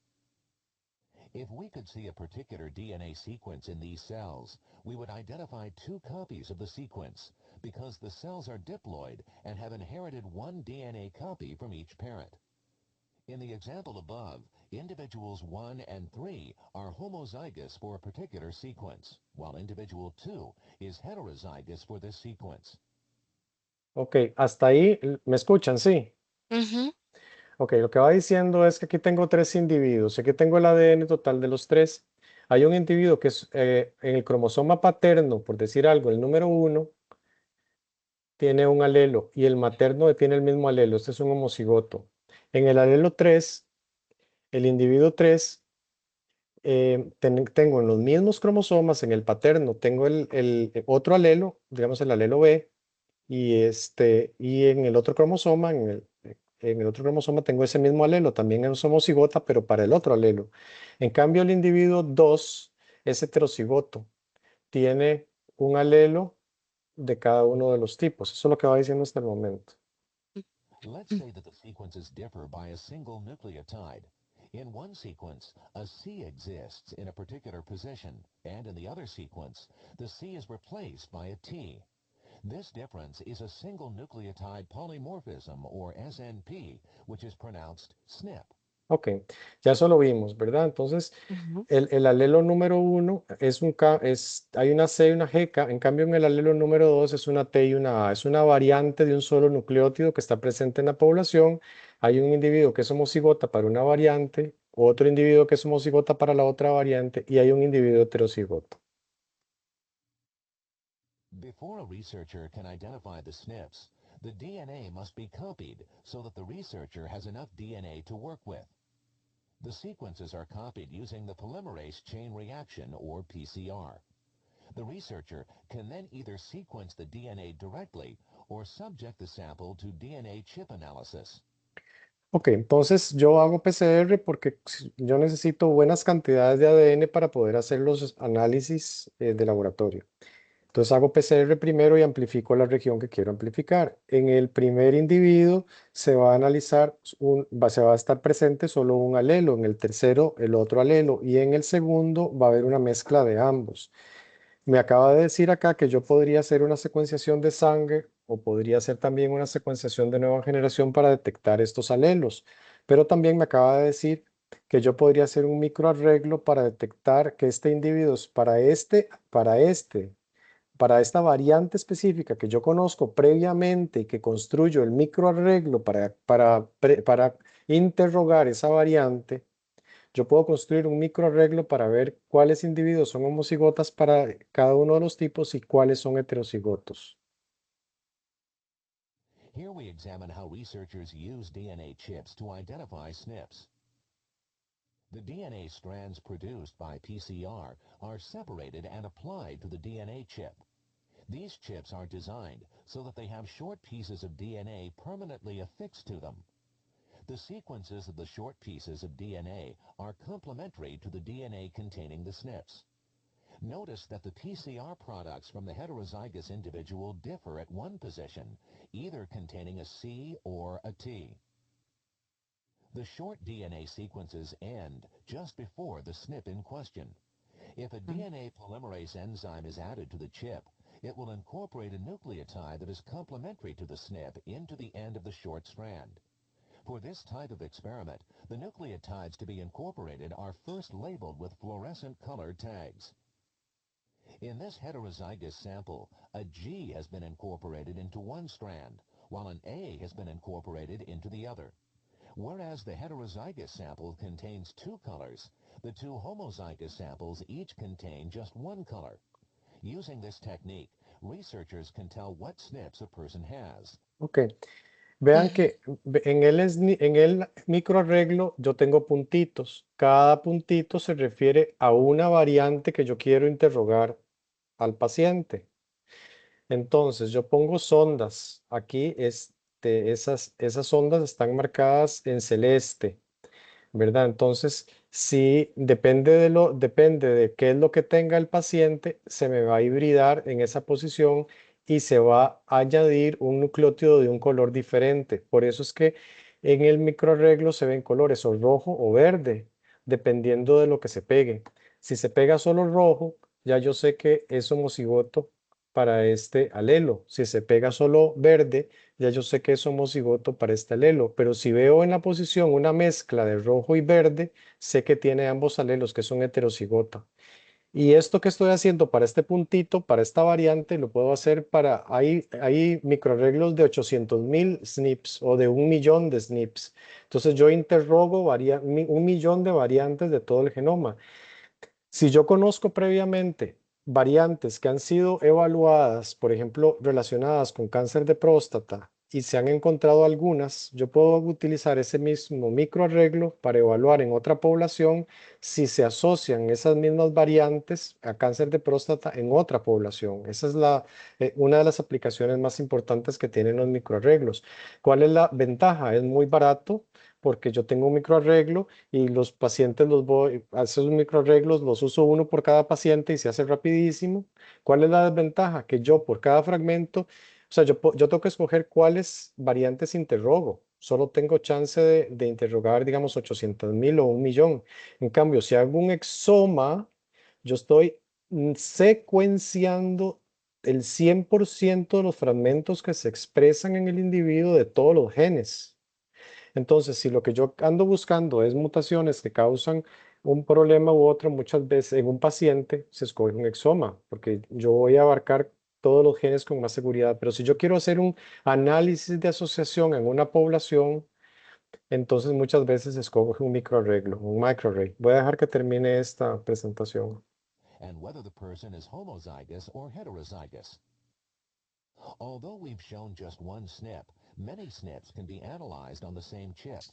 If we could see a particular DNA sequence in these cells, we would identify two copies of the sequence, because the cells are diploid and have inherited one DNA copy from each parent. In the example above, individuals 1 and 3 are homozygous for a particular sequence, while individual 2 is heterozygous for this sequence. Ok, hasta ahí, ¿me escuchan? Sí. Ujú. Ok, lo que va diciendo es que aquí tengo tres individuos. Aquí tengo el ADN total de los tres. Hay un individuo que es en el cromosoma paterno, por decir algo, el número 1, tiene un alelo y el materno tiene el mismo alelo. Este es un homocigoto. En el alelo 3, el individuo 3, tengo en los mismos cromosomas, en el paterno, tengo el otro alelo, digamos el alelo B, y en el otro cromosoma, en el otro cromosoma tengo ese mismo alelo, también es homocigota, pero para el otro alelo. En cambio, el individuo 2 es heterocigoto, tiene un alelo de cada uno de los tipos. Eso es lo que va diciendo hasta el momento. Let's say that the sequences differ by a single nucleotide. In one sequence, a C exists in a particular position, and in the other sequence, the C is replaced by a T. This difference is a single nucleotide polymorphism, or SNP, which is pronounced SNP. Ok, ya eso lo vimos, ¿verdad? Entonces, Ujú. el alelo número 1 hay una C y una G, en cambio en el alelo número 2 es una T y una A, es una variante de un solo nucleótido que está presente en la población. Hay un individuo que es homocigota para una variante, otro individuo que es homocigota para la otra variante y hay un individuo heterocigoto. Before a researcher can identify the SNPs, the DNA must be copied so that the researcher has enough DNA to work with. The sequences are copied using the polymerase chain reaction, or PCR. The researcher can then either sequence the DNA directly or subject the sample to DNA chip analysis. Ok, entonces yo hago PCR porque yo necesito buenas cantidades de ADN para poder hacer los análisis de laboratorio. Entonces hago PCR primero y amplifico la región que quiero amplificar. En el primer individuo se va a analizar, se va a estar presente solo un alelo, en el tercero el otro alelo y en el segundo va a haber una mezcla de ambos. Me acaba de decir acá que yo podría hacer una secuenciación de sangre o podría hacer también una secuenciación de nueva generación para detectar estos alelos, pero también me acaba de decir que yo podría hacer un microarreglo para detectar que este individuo es para esta variante específica que yo conozco previamente y que construyo el microarreglo para interrogar esa variante. Yo puedo construir un microarreglo para ver cuáles individuos son homocigotas para cada uno de los tipos y cuáles son heterocigotos. Here we examine how researchers use DNA chips to identify SNPs. The DNA strands produced by PCR are separated and applied to the DNA chip. These chips are designed so that they have short pieces of DNA permanently affixed to them. The sequences of the short pieces of DNA are complementary to the DNA containing the SNPs. Notice that the PCR products from the heterozygous individual differ at one position, either containing a C or a T. The short DNA sequences end just before the SNP in question. If a DNA polymerase enzyme is added to the chip, it will incorporate a nucleotide that is complementary to the SNP into the end of the short strand. For this type of experiment, the nucleotides to be incorporated are first labeled with fluorescent colored tags. In this heterozygous sample, a G has been incorporated into one strand, while an A has been incorporated into the other. Whereas the heterozygous sample contains two colors, the two homozygous samples each contain just one color. Using this technique, researchers can tell what SNPs a person has. Ok, vean que en el microarreglo yo tengo puntitos. Cada puntito se refiere a una variante que yo quiero interrogar al paciente. Entonces yo pongo sondas. Aquí esas sondas están marcadas en celeste, ¿verdad? Entonces, si depende de qué es lo que tenga el paciente, se me va a hibridar en esa posición y se va a añadir un nucleótido de un color diferente. Por eso es que en el microarreglo se ven colores o rojo o verde, dependiendo de lo que se pegue. Si se pega solo rojo, ya yo sé que es homocigoto para este alelo. Si se pega solo verde, ya yo sé que es homocigoto para este alelo, pero si veo en la posición una mezcla de rojo y verde, sé que tiene ambos alelos que son heterocigota. Y esto que estoy haciendo para este puntito, para esta variante, lo puedo hacer hay microarreglos de 800.000 SNPs o de 1 millón de SNPs. Entonces yo interrogo 1 millón de variantes de todo el genoma. Si yo conozco previamente variantes que han sido evaluadas, por ejemplo, relacionadas con cáncer de próstata, y se han encontrado algunas, yo puedo utilizar ese mismo microarreglo para evaluar en otra población si se asocian esas mismas variantes a cáncer de próstata en otra población. Esa es una de las aplicaciones más importantes que tienen los microarreglos. ¿Cuál es la ventaja? Es muy barato porque yo tengo un microarreglo y los pacientes a esos microarreglos los uso uno por cada paciente y se hace rapidísimo. ¿Cuál es la desventaja? Que yo por cada fragmento, o sea, yo tengo que escoger cuáles variantes interrogo. Solo tengo chance de interrogar, digamos, 800.000 o 1 millón. En cambio, si hago un exoma, yo estoy secuenciando el 100% de los fragmentos que se expresan en el individuo de todos los genes. Entonces, si lo que yo ando buscando es mutaciones que causan un problema u otro, muchas veces en un paciente se escoge un exoma, porque yo voy a abarcar todos los genes con más seguridad. Pero si yo quiero hacer un análisis de asociación en una población, entonces muchas veces escoge un microarreglo, un microarray. Voy a dejar que termine esta presentación. And whether the person is homozygous or heterozygous. Although we've shown just one SNP, many SNPs can be analyzed on the same chip.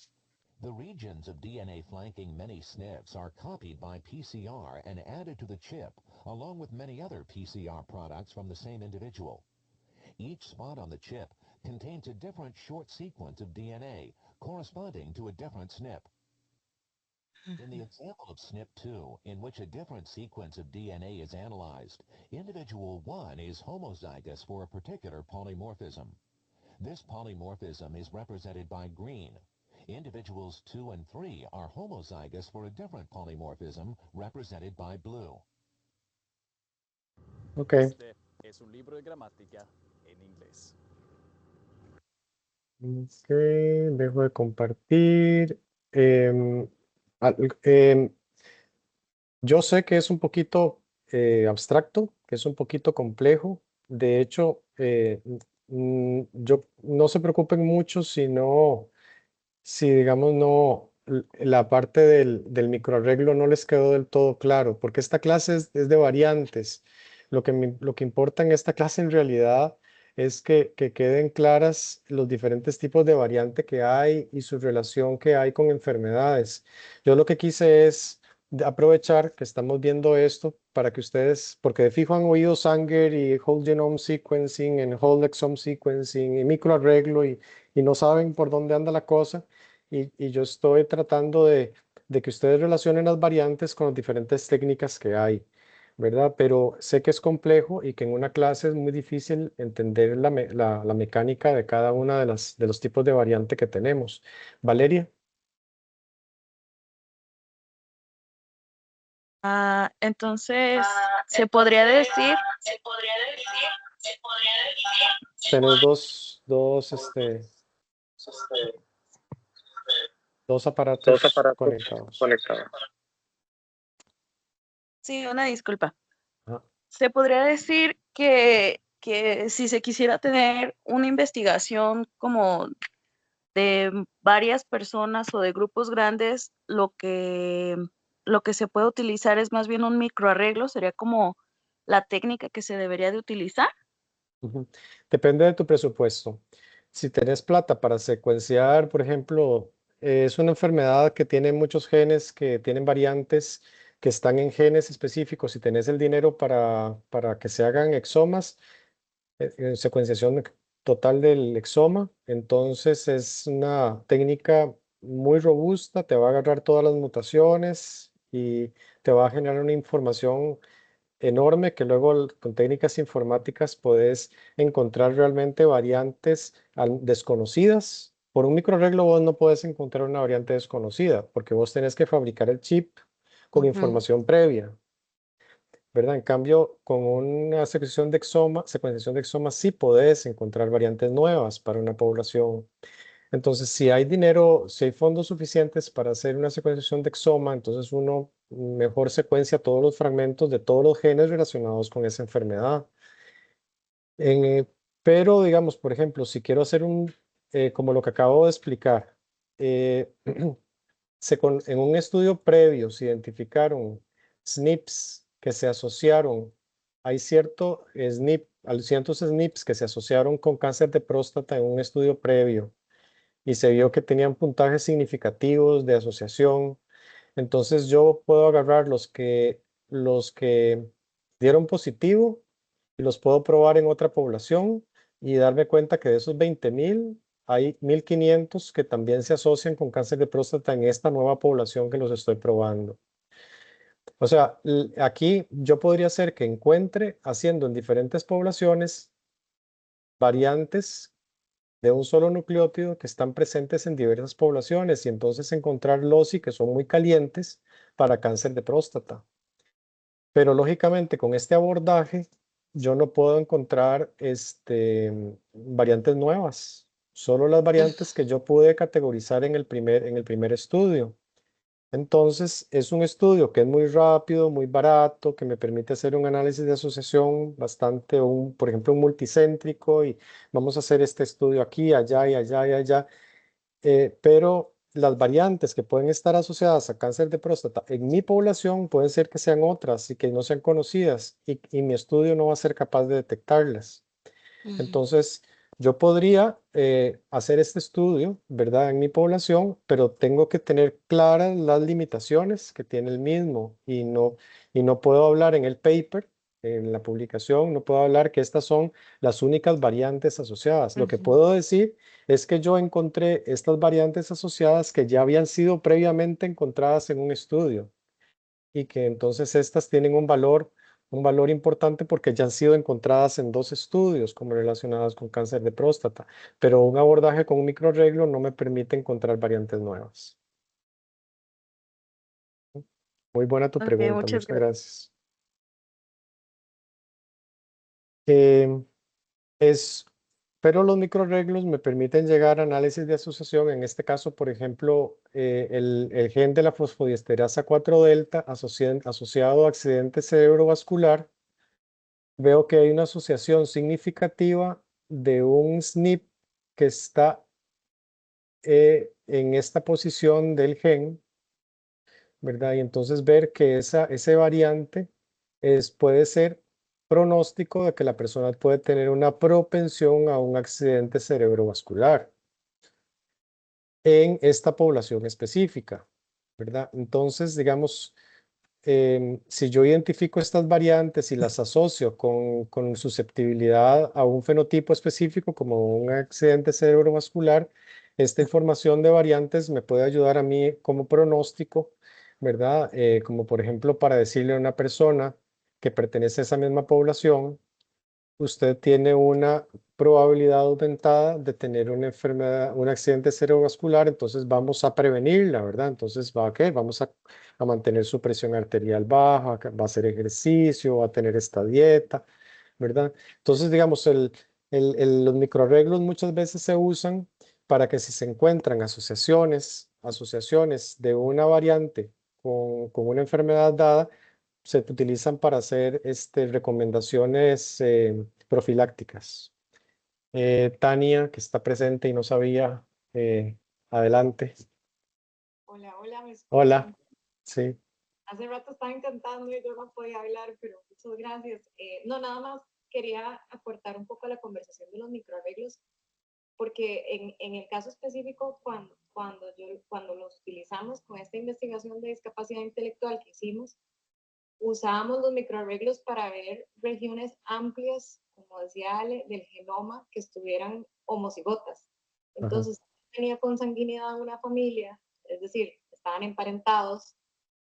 The regions of DNA flanking many SNPs are copied by PCR and added to the chip, along with many other PCR products from the same individual. Each spot on the chip contains a different short sequence of DNA corresponding to a different SNP. In the example of SNP2, in which a different sequence of DNA is analyzed, individual 1 is homozygous for a particular polymorphism. This polymorphism is represented by green. Individuals 2 and 3 are homozygous for a different polymorphism represented by blue. Okay. Este es un libro de gramática en inglés. Ok, dejo de compartir. Yo sé que es un poquito abstracto, que es un poquito complejo. De hecho, no se preocupen mucho si digamos la parte del microarreglo no les quedó del todo claro, porque esta clase es de variantes. Lo que importa en esta clase en realidad es que queden claras los diferentes tipos de variante que hay y su relación que hay con enfermedades. Yo lo que quise es aprovechar que estamos viendo esto para que ustedes, porque de fijo han oído Sanger y Whole Genome Sequencing, en Whole Exome Sequencing y microarreglo y no saben por dónde anda la cosa. Y yo estoy tratando de que ustedes relacionen las variantes con las diferentes técnicas que hay, ¿verdad? Pero sé que es complejo y que en una clase es muy difícil entender la mecánica de cada una de los tipos de variante que tenemos. Valeria. Entonces, se podría decir Tenés dos aparatos conectados. Sí, una disculpa. Ajá. Se podría decir que si se quisiera tener una investigación como de varias personas o de grupos grandes, lo que se puede utilizar es más bien un microarreglo, sería como la técnica que se debería de utilizar. Depende de tu presupuesto. Si tenés plata para secuenciar, por ejemplo, es una enfermedad que tiene muchos genes, que tienen variantes que están en genes específicos. Si tenés el dinero para que se hagan exomas, secuenciación total del exoma, entonces es una técnica muy robusta, te va a agarrar todas las mutaciones y te va a generar una información enorme que luego con técnicas informáticas puedes encontrar realmente variantes desconocidas. Por un microarreglo vos no puedes encontrar una variante desconocida porque vos tenés que fabricar el chip con información previa, ¿verdad? En cambio, con una secuenciación de exoma sí podés encontrar variantes nuevas para una población. Entonces, si hay dinero, si hay fondos suficientes para hacer una secuenciación de exoma, entonces uno mejor secuencia todos los fragmentos de todos los genes relacionados con esa enfermedad. Pero, digamos, por ejemplo, si quiero hacer como lo que acabo de explicar, en un estudio previo se identificaron SNPs que se asociaron, hay ciertos SNPs que se asociaron con cáncer de próstata en un estudio previo y se vio que tenían puntajes significativos de asociación. Entonces yo puedo agarrar los que dieron positivo y los puedo probar en otra población y darme cuenta que de esos 20,000 hay 1,500 que también se asocian con cáncer de próstata en esta nueva población que los estoy probando. O sea, aquí yo podría ser que encuentre haciendo en diferentes poblaciones variantes de un solo nucleótido que están presentes en diversas poblaciones y entonces encontrar loci que son muy calientes para cáncer de próstata. Pero lógicamente con este abordaje yo no puedo encontrar variantes nuevas, solo las variantes que yo pude categorizar en el primer estudio. Entonces es un estudio que es muy rápido, muy barato, que me permite hacer un análisis de asociación bastante, por ejemplo, un multicéntrico y vamos a hacer este estudio aquí, allá y allá y allá. Pero las variantes que pueden estar asociadas a cáncer de próstata en mi población pueden ser que sean otras y que no sean conocidas y mi estudio no va a ser capaz de detectarlas. Entonces, yo podría hacer este estudio, ¿verdad? En mi población, pero tengo que tener claras las limitaciones que tiene el mismo y no puedo hablar en el paper en la publicación, no puedo hablar que estas son las únicas variantes asociadas. Lo que puedo decir es que yo encontré estas variantes asociadas que ya habían sido previamente encontradas en un estudio y que entonces estas tienen un valor importante porque ya han sido encontradas en 2 estudios como relacionadas con cáncer de próstata, pero un abordaje con un microarreglo no me permite encontrar variantes nuevas. Muy buena tu Ok, pregunta, muchas muchas gracias. gracias. Pero los microarreglos me permiten llegar a análisis de asociación. En este caso, por ejemplo, el gen de la fosfodiesterasa 4 delta asociado a accidente cerebrovascular. Veo que hay una asociación significativa de un SNP que está en esta posición del gen, ¿verdad? Y entonces ver que ese variante puede ser pronóstico de que la persona puede tener una propensión a un accidente cerebrovascular en esta población específica, ¿verdad? Entonces, digamos, si yo identifico estas variantes y las asocio con susceptibilidad a un fenotipo específico como un accidente cerebrovascular, esta información de variantes me puede ayudar a mí como pronóstico, ¿verdad? Como por ejemplo para decirle a una persona que pertenece a esa misma población, usted tiene una probabilidad aumentada de tener una enfermedad, un accidente cerebrovascular, entonces vamos a prevenirla, ¿verdad? Entonces, vamos a mantener su presión arterial baja, va a hacer ejercicio, va a tener esta dieta, ¿verdad? Entonces, digamos, los microarreglos muchas veces se usan para que si se encuentran asociaciones de una variante con una enfermedad dada, se utilizan para hacer recomendaciones profilácticas. Tania, que está presente y no sabía, adelante. Hola, hola, ¿me escuchan? Hola, sí. Hace rato estaba intentando y yo no podía hablar, pero muchas gracias. No, nada más quería aportar un poco a la conversación de los microarreglos, porque en el caso específico, cuando los utilizamos con esta investigación de discapacidad intelectual que hicimos, usábamos los microarreglos para ver regiones amplias, como decía Ale, del genoma que estuvieran homocigotas. Entonces, tenía consanguinidad en una familia, es decir, estaban emparentados,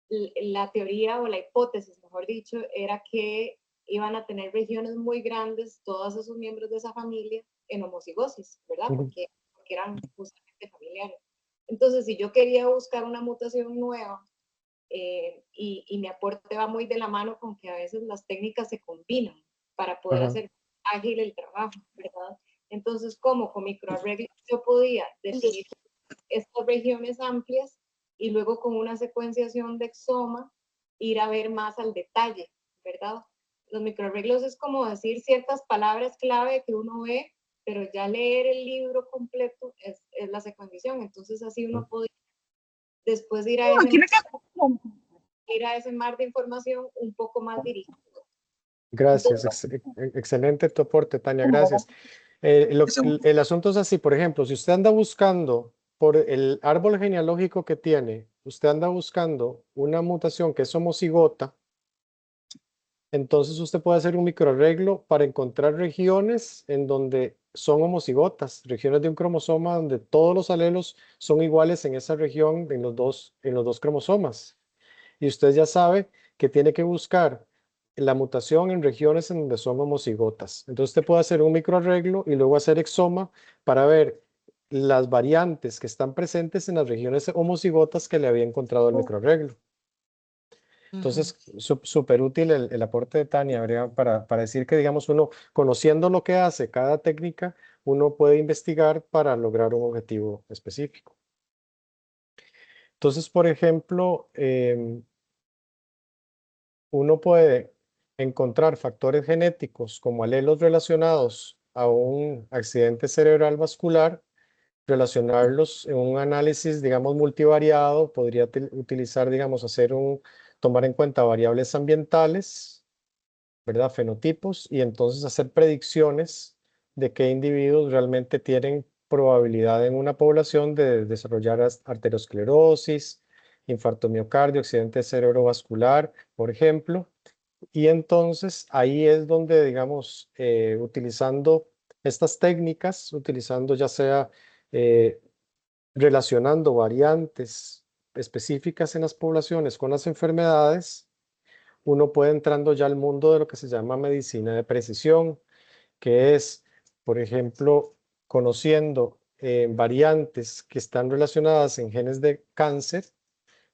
la teoría o la hipótesis, mejor dicho, era que iban a tener regiones muy grandes, todos esos miembros de esa familia, en homocigosis, ¿verdad? Porque eran justamente familiares. Entonces, si yo quería buscar una mutación nueva, y mi aporte va muy de la mano con que a veces las técnicas se combinan para poder hacer ágil el trabajo, ¿verdad? Entonces, como con microarreglos yo podía definir estas regiones amplias y luego con una secuenciación de exoma ir a ver más al detalle, ¿verdad? Los microarreglos es como decir ciertas palabras clave que uno ve, pero ya leer el libro completo es la secuenciación. Entonces así uno puede después ir a ese mar de información un poco más dirigido. Gracias, excelente tu aporte, Tania, gracias. El asunto es así, por ejemplo, si usted anda buscando por el árbol genealógico que tiene, usted anda buscando una mutación que es homocigota, entonces usted puede hacer un microarreglo para encontrar regiones en donde son homocigotas, regiones de un cromosoma donde todos los alelos son iguales en esa región, en los dos cromosomas. Y usted ya sabe que tiene que buscar la mutación en regiones en donde son homocigotas. Entonces usted puede hacer un microarreglo y luego hacer exoma para ver las variantes que están presentes en las regiones homocigotas que le había encontrado el microarreglo. Entonces, súper útil el aporte de Tania, ¿verdad? Para decir que, digamos, uno, conociendo lo que hace cada técnica, uno puede investigar para lograr un objetivo específico. Entonces, por ejemplo, uno puede encontrar factores genéticos como alelos relacionados a un accidente cerebral vascular, relacionarlos en un análisis, digamos, multivariado, podría utilizar, digamos, tomar en cuenta variables ambientales, ¿verdad? Fenotipos, y entonces hacer predicciones de qué individuos realmente tienen probabilidad en una población de desarrollar arteriosclerosis, infarto miocardio, accidente cerebrovascular, por ejemplo, Y entonces ahí es donde, digamos, utilizando estas técnicas, utilizando ya sea relacionando variantes específicas en las poblaciones con las enfermedades, uno puede entrando ya al mundo de lo que se llama medicina de precisión, que es, por ejemplo, conociendo variantes que están relacionadas en genes de cáncer,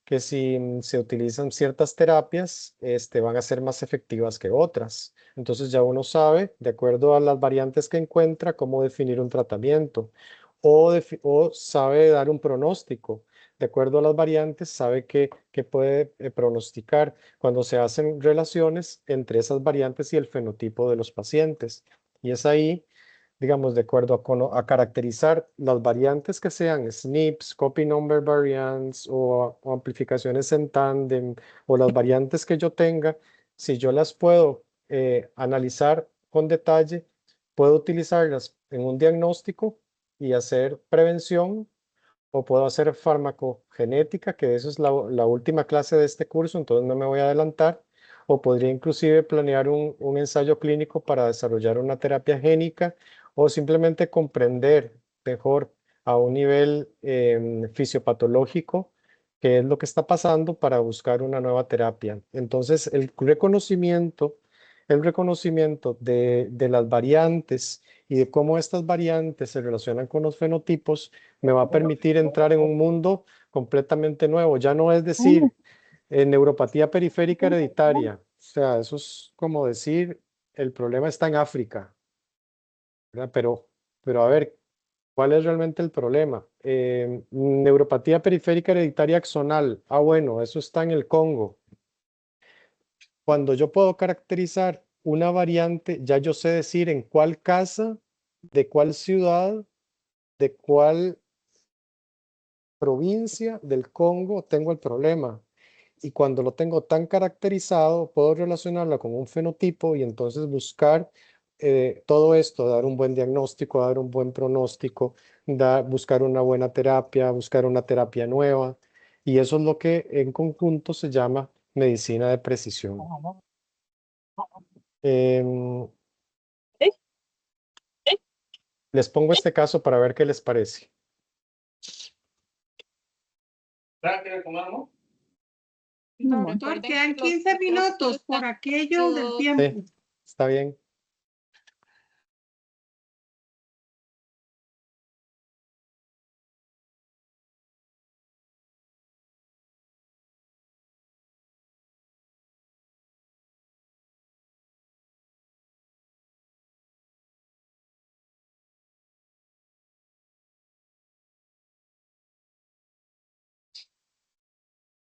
que si se utilizan ciertas terapias, van a ser más efectivas que otras. Entonces ya uno sabe, de acuerdo a las variantes que encuentra, cómo definir un tratamiento o sabe dar un pronóstico. De acuerdo a las variantes, sabe que puede pronosticar cuando se hacen relaciones entre esas variantes y el fenotipo de los pacientes. Y es ahí, digamos, de acuerdo a caracterizar las variantes que sean SNPs, copy number variants o amplificaciones en tándem o las variantes que yo tenga, si yo las puedo analizar con detalle, puedo utilizarlas en un diagnóstico y hacer prevención o puedo hacer farmacogenética, que eso es la última clase de este curso, entonces no me voy a adelantar, o podría inclusive planear un ensayo clínico para desarrollar una terapia génica o simplemente comprender mejor a un nivel fisiopatológico qué es lo que está pasando para buscar una nueva terapia. Entonces, el reconocimiento de las variantes y de cómo estas variantes se relacionan con los fenotipos me va a permitir entrar en un mundo completamente nuevo. Ya no es decir neuropatía periférica hereditaria. O sea, eso es como decir el problema está en África, ¿verdad? Pero a ver, ¿cuál es realmente el problema? Neuropatía periférica hereditaria axonal. Ah, bueno, eso está en el Congo. Cuando yo puedo caracterizar una variante, ya yo sé decir en cuál casa, de cuál ciudad, de cuál provincia del Congo tengo el problema. Y cuando lo tengo tan caracterizado, puedo relacionarlo con un fenotipo y entonces buscar todo esto, dar un buen diagnóstico, dar un buen pronóstico, buscar una buena terapia, buscar una terapia nueva. Y eso es lo que en conjunto se llama medicina de precisión. Em, les pongo este caso para ver qué les parece. Doctor, quedan 15 minutos por aquello del tiempo. Sí, está bien.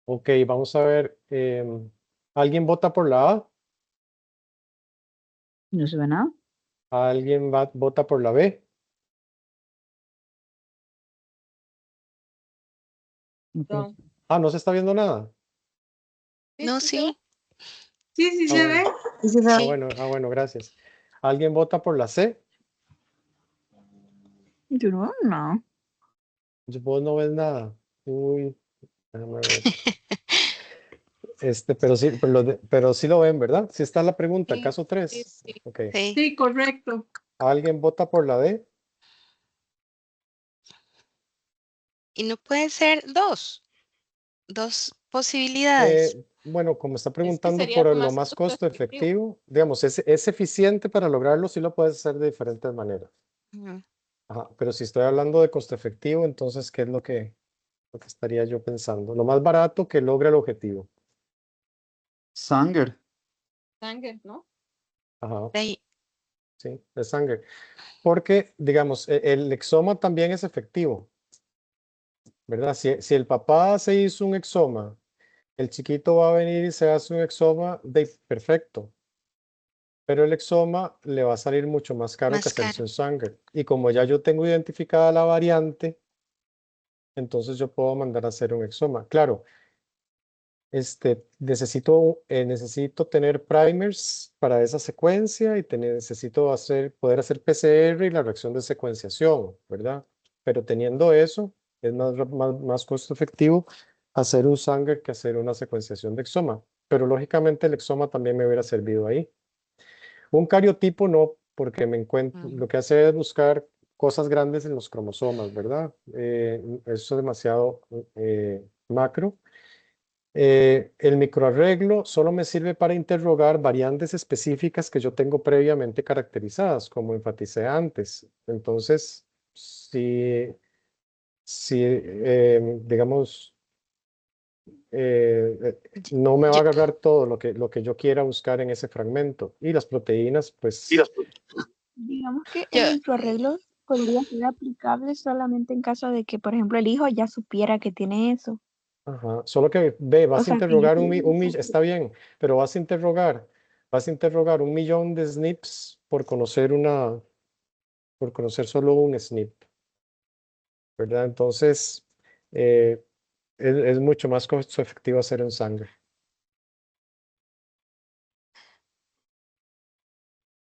Ok, vamos a ver. ¿Alguien vota por la A? ¿No se ve nada? ¿Alguien vota por la B? No. Ah, ¿no se está viendo nada? No, sí. Sí, sí Ah, se bueno. ve. Bueno, gracias. ¿Alguien vota por la C? Yo no. Vos no ves nada. Uy, déjame ver. Pero sí lo ven, ¿verdad? Sí está la pregunta, Sí, caso 3. sí, Ok. sí. Sí, correcto. ¿Alguien vota por la D? Y no puede ser dos posibilidades. Bueno, como está Es que preguntando sería por lo más más costo costo efectivo. efectivo, digamos, es eficiente para lograrlo, sí lo puedes hacer de diferentes maneras. Ujú. Ajá, pero si estoy hablando de costo efectivo, entonces, ¿qué es lo que estaría yo pensando? Lo más barato que logra el objetivo. Sanger. Sangre, ¿no? Ajá, Ahí. sí, es sangre. Porque, digamos, el exoma también es efectivo, ¿verdad? Si el papá se hizo un exoma, el chiquito va a venir y se hace un exoma de perfecto. Pero el exoma le va a salir mucho más caro que Más hacerse caro. un Sanger. Y como ya yo tengo identificada la variante, entonces yo puedo mandar a hacer un exoma. Claro, necesito tener primers para esa secuencia y necesito poder hacer PCR y la reacción de secuenciación, ¿verdad? Pero teniendo eso, es más costo efectivo hacer un Sanger que hacer una secuenciación de exoma. pero lógicamente el exoma también me hubiera servido ahí. Un cariotipo no, porque me encuentro, lo que hace es buscar cosas grandes en los cromosomas, ¿verdad? Eso es demasiado macro. El microarreglo solo me sirve para interrogar variantes específicas que yo tengo previamente caracterizadas, como enfaticé antes. Entonces, si digamos, no me va a agarrar todo lo que yo quiera buscar en ese fragmento. Y las proteínas, pues, Digamos que el microarreglo podría ser aplicable solamente en caso de que, por ejemplo, el hijo ya supiera que tiene eso. ajá, solo que ve, vas a sea, que interrogar yo está bien, pero vas a interrogar 1.000.000 de SNPs por conocer solo un SNP, ¿verdad? Entonces, es mucho más costo efectivo hacer en sangre.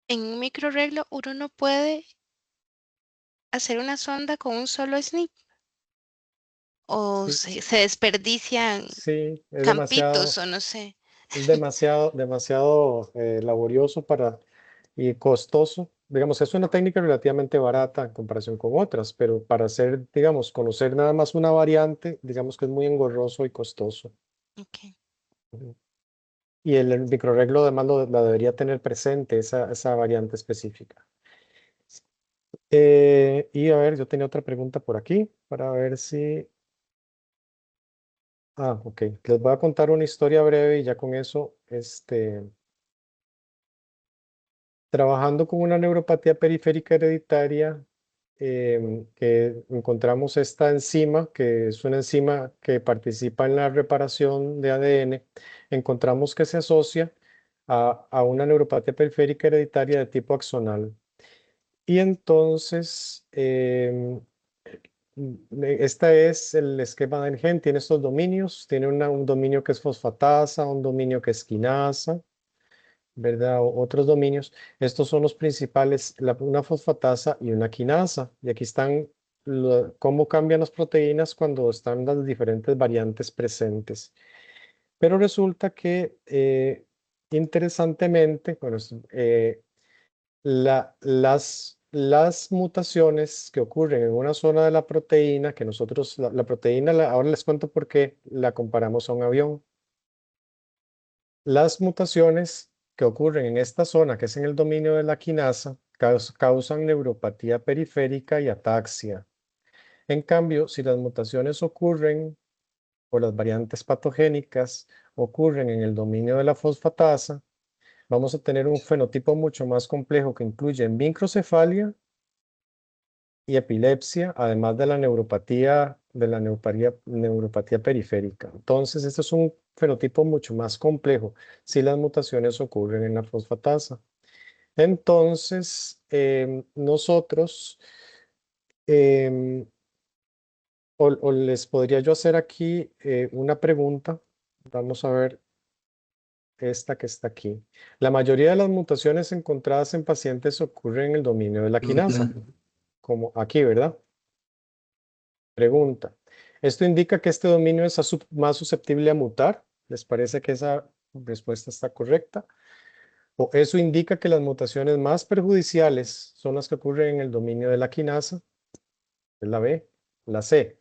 En un microarreglo uno no puede hacer una sonda con un solo SNP. O Sí, se desperdician sí, es campitos demasiado, o no sé. demasiado laborioso y costoso. Digamos, es una técnica relativamente barata en comparación con otras, pero para hacer, digamos, conocer nada más una variante, digamos que es muy engorroso y costoso. Okay. Ujú. Y el microarreglo además la debería tener presente, esa variante específica. Y a ver, yo tenía otra pregunta por aquí para ver si... Ah, ok. Les voy a contar una historia breve y ya con eso, trabajando con una neuropatía periférica hereditaria, que encontramos esta enzima, que es una enzima que participa en la reparación de ADN, encontramos que se asocia a una neuropatía periférica hereditaria de tipo axonal. Y entonces, este es el esquema del gen, tiene estos dominios, tiene un dominio que es fosfatasa, un dominio que es quinasa, ¿verdad? Otros dominios. Estos son los principales, una fosfatasa y una quinasa. Y aquí están cómo cambian las proteínas cuando están las diferentes variantes presentes. Pero resulta que, interesantemente, bueno, las mutaciones que ocurren en una zona de la proteína, que nosotros, la proteína, ahora les cuento por qué la comparamos a un avión. Las mutaciones que ocurren en esta zona, que es en el dominio de la quinasa, causan neuropatía periférica y ataxia. En cambio, si las mutaciones ocurren o las variantes patogénicas ocurren en el dominio de la fosfatasa, vamos a tener un fenotipo mucho más complejo que incluye microcefalia y epilepsia, además de la neuropatía periférica. Entonces, este es un fenotipo mucho más complejo si las mutaciones ocurren en la fosfatasa. Entonces, nosotros, em, o les podría yo hacer aquí una pregunta. Vamos a ver esta que está aquí. La mayoría de las mutaciones encontradas en pacientes ocurren en el dominio de la quinasa, como aquí, ¿verdad? Pregunta. ¿Esto indica que este dominio es más susceptible a mutar? ¿Les parece que esa respuesta está correcta? ¿O eso indica que las mutaciones más perjudiciales son las que ocurren en el dominio de la quinasa? Es la B. La C.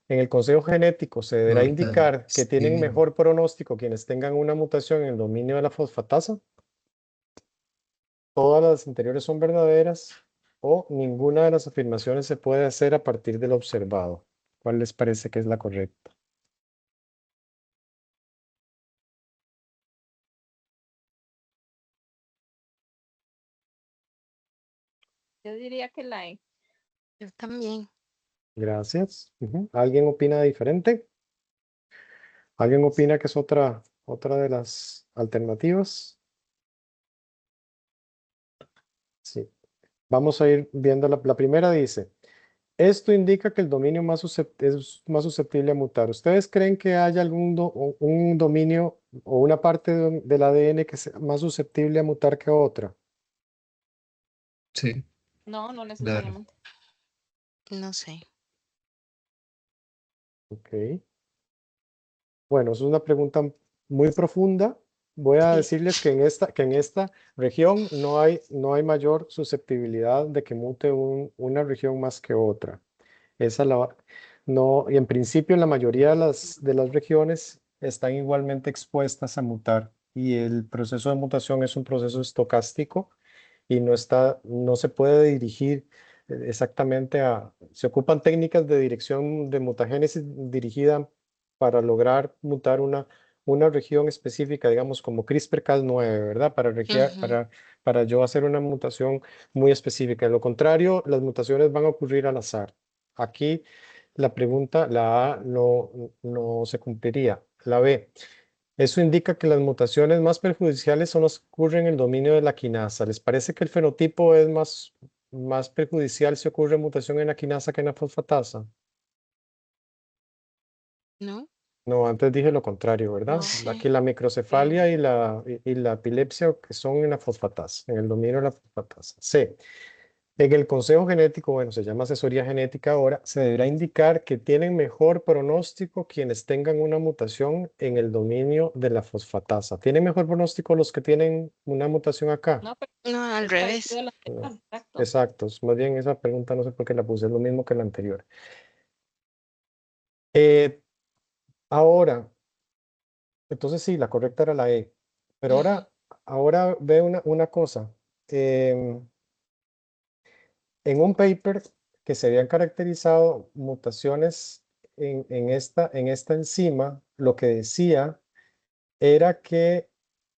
En el consejo genético se deberá indicar que tienen mejor pronóstico quienes tengan una mutación en el dominio de la fosfatasa. Todas las anteriores son verdaderas o ninguna de las afirmaciones se puede hacer a partir de lo observado. ¿Cuál les parece que es la correcta? Yo diría que la E. Yo también. Gracias. ¿Alguien opina diferente? ¿Alguien opina que es otra de las alternativas? Sí. Vamos a ir viendo la primera dice, esto indica que el dominio es más susceptible a mutar. ¿Ustedes creen que haya un dominio o una parte del ADN que sea más susceptible a mutar que otra? Sí, No, no claro. necesariamente. No sé. Ok. Bueno, es una pregunta muy profunda, voy a Sí. decirles que en esta región no hay mayor susceptibilidad de que mute una región más que otra. No, y en principio la mayoría de las regiones están igualmente expuestas a mutar y el proceso de mutación es un proceso estocástico y no se puede dirigir exactamente se ocupan técnicas de dirección de mutagénesis dirigida para lograr mutar una región específica, digamos como CRISPR-Cas9, ¿verdad? Ujú. Para yo hacer una mutación muy específica. De lo contrario, las mutaciones van a ocurrir al azar. Aquí la pregunta, la A, no se cumpliría. La B. Eso indica que las mutaciones más perjudiciales son las que ocurren en el dominio de la quinasa. ¿Les parece que el fenotipo es más perjudicial si ocurre mutación en la quinasa que en la fosfatasa? ¿No? No, antes dije lo contrario, ¿verdad? Sí. Aquí la microcefalia y la epilepsia que son en la fosfatasa, en el dominio de la fosfatasa. C. En el consejo genético, bueno, se llama asesoría genética ahora, se deberá indicar que tienen mejor pronóstico quienes tengan una mutación en el dominio de la fosfatasa. ¿Tienen mejor pronóstico los que tienen una mutación acá? No, pero No, al es revés. parecido a las No. otras, exacto. Exacto. Más bien esa pregunta no sé por qué la puse, es lo mismo que la anterior. Eh, ahora, entonces sí, la correcta era la E. Pero Ujú. ahora ve una cosa. En un paper que se habían caracterizado mutaciones en esta enzima, lo que decía era que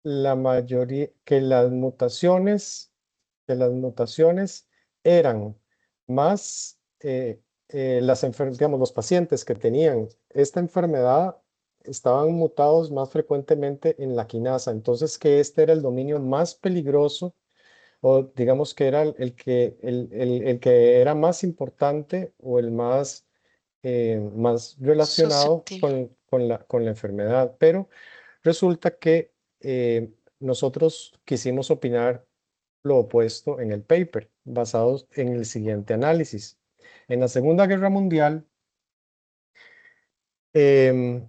que las mutaciones eran más, digamos, los pacientes que tenían esta enfermedad estaban mutados más frecuentemente en la quinasa, entonces que este era el dominio más peligroso o digamos que era el que era más importante o el más relacionado Susceptible. con la enfermedad, pero resulta que nosotros quisimos opinar lo opuesto en el paper, basados en el siguiente análisis. En la Segunda Guerra Mundial, em,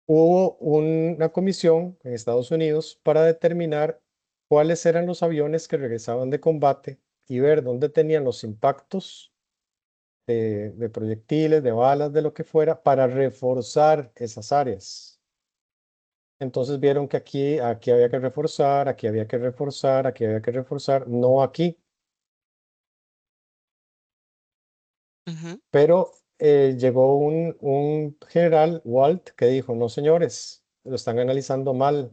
hubo una comisión en Estados Unidos para determinar cuáles eran los aviones que regresaban de combate y ver dónde tenían los impactos de proyectiles, de balas, de lo que fuera, para reforzar esas áreas. Entonces vieron que aquí había que reforzar, aquí había que reforzar, aquí había que reforzar, no aquí. Ujú. Pero llegó un general, Walt, que dijo, no señores, lo están analizando mal.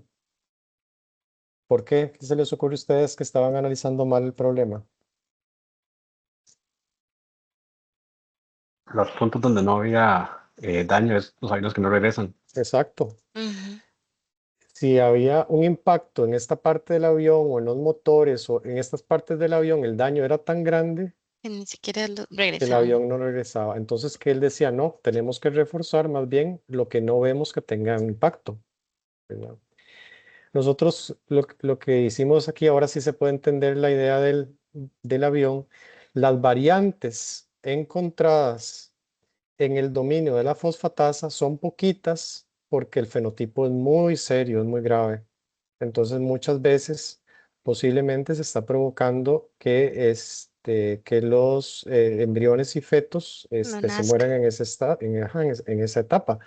¿Por qué? ¿Qué se les ocurre a ustedes que estaban analizando mal el problema? Los puntos donde no había daño es los aviones que no regresan. Exacto. Ujú. Si había un impacto en esta parte del avión o en los motores o en estas partes del avión, el daño era tan grande Que ni siquiera que el regresaban. avión no regresaba. Entonces, que él decía, no, tenemos que reforzar más bien lo que no vemos que tenga impacto, ¿verdad? Nosotros lo que hicimos aquí, ahora sí se puede entender la idea del avión. Las variantes encontradas en el dominio de la fosfatasa son poquitas porque el fenotipo es muy serio, es muy grave. Entonces muchas veces posiblemente se está provocando que los embriones y fetos No se mueran nazcan. en en esa etapa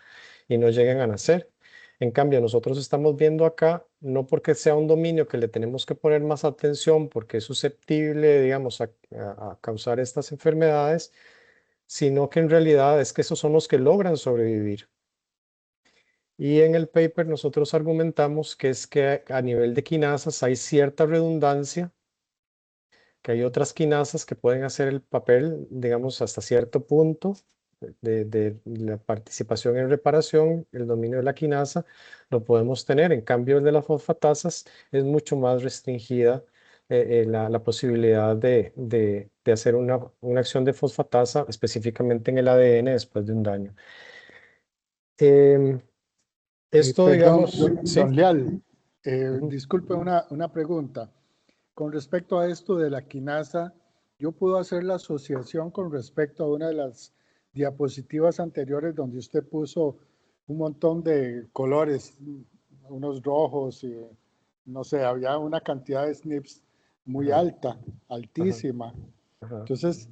y no lleguen a nacer. En cambio, nosotros estamos viendo acá, no porque sea un dominio que le tenemos que poner más atención porque es susceptible, digamos, a causar estas enfermedades, sino que en realidad es que esos son los que logran sobrevivir. Y en el paper nosotros argumentamos que es que a nivel de quinasas hay cierta redundancia, que hay otras quinasas que pueden hacer el papel, digamos, hasta cierto punto de la participación en reparación, el dominio de la quinasa, lo podemos tener. En cambio, el de las fosfatasas es mucho más restringida la posibilidad de hacer una acción de fosfatasa específicamente en el ADN después de un daño. Esto, Perdón, digamos, sí. don Leal, Ujú. disculpe una pregunta. Con respecto a esto de la quinasa, yo puedo hacer la asociación con respecto a una de las diapositivas anteriores donde usted puso un montón de colores, unos rojos, y no sé, había una cantidad de SNPs muy Ajá. alta, altísima. Ajá. Entonces,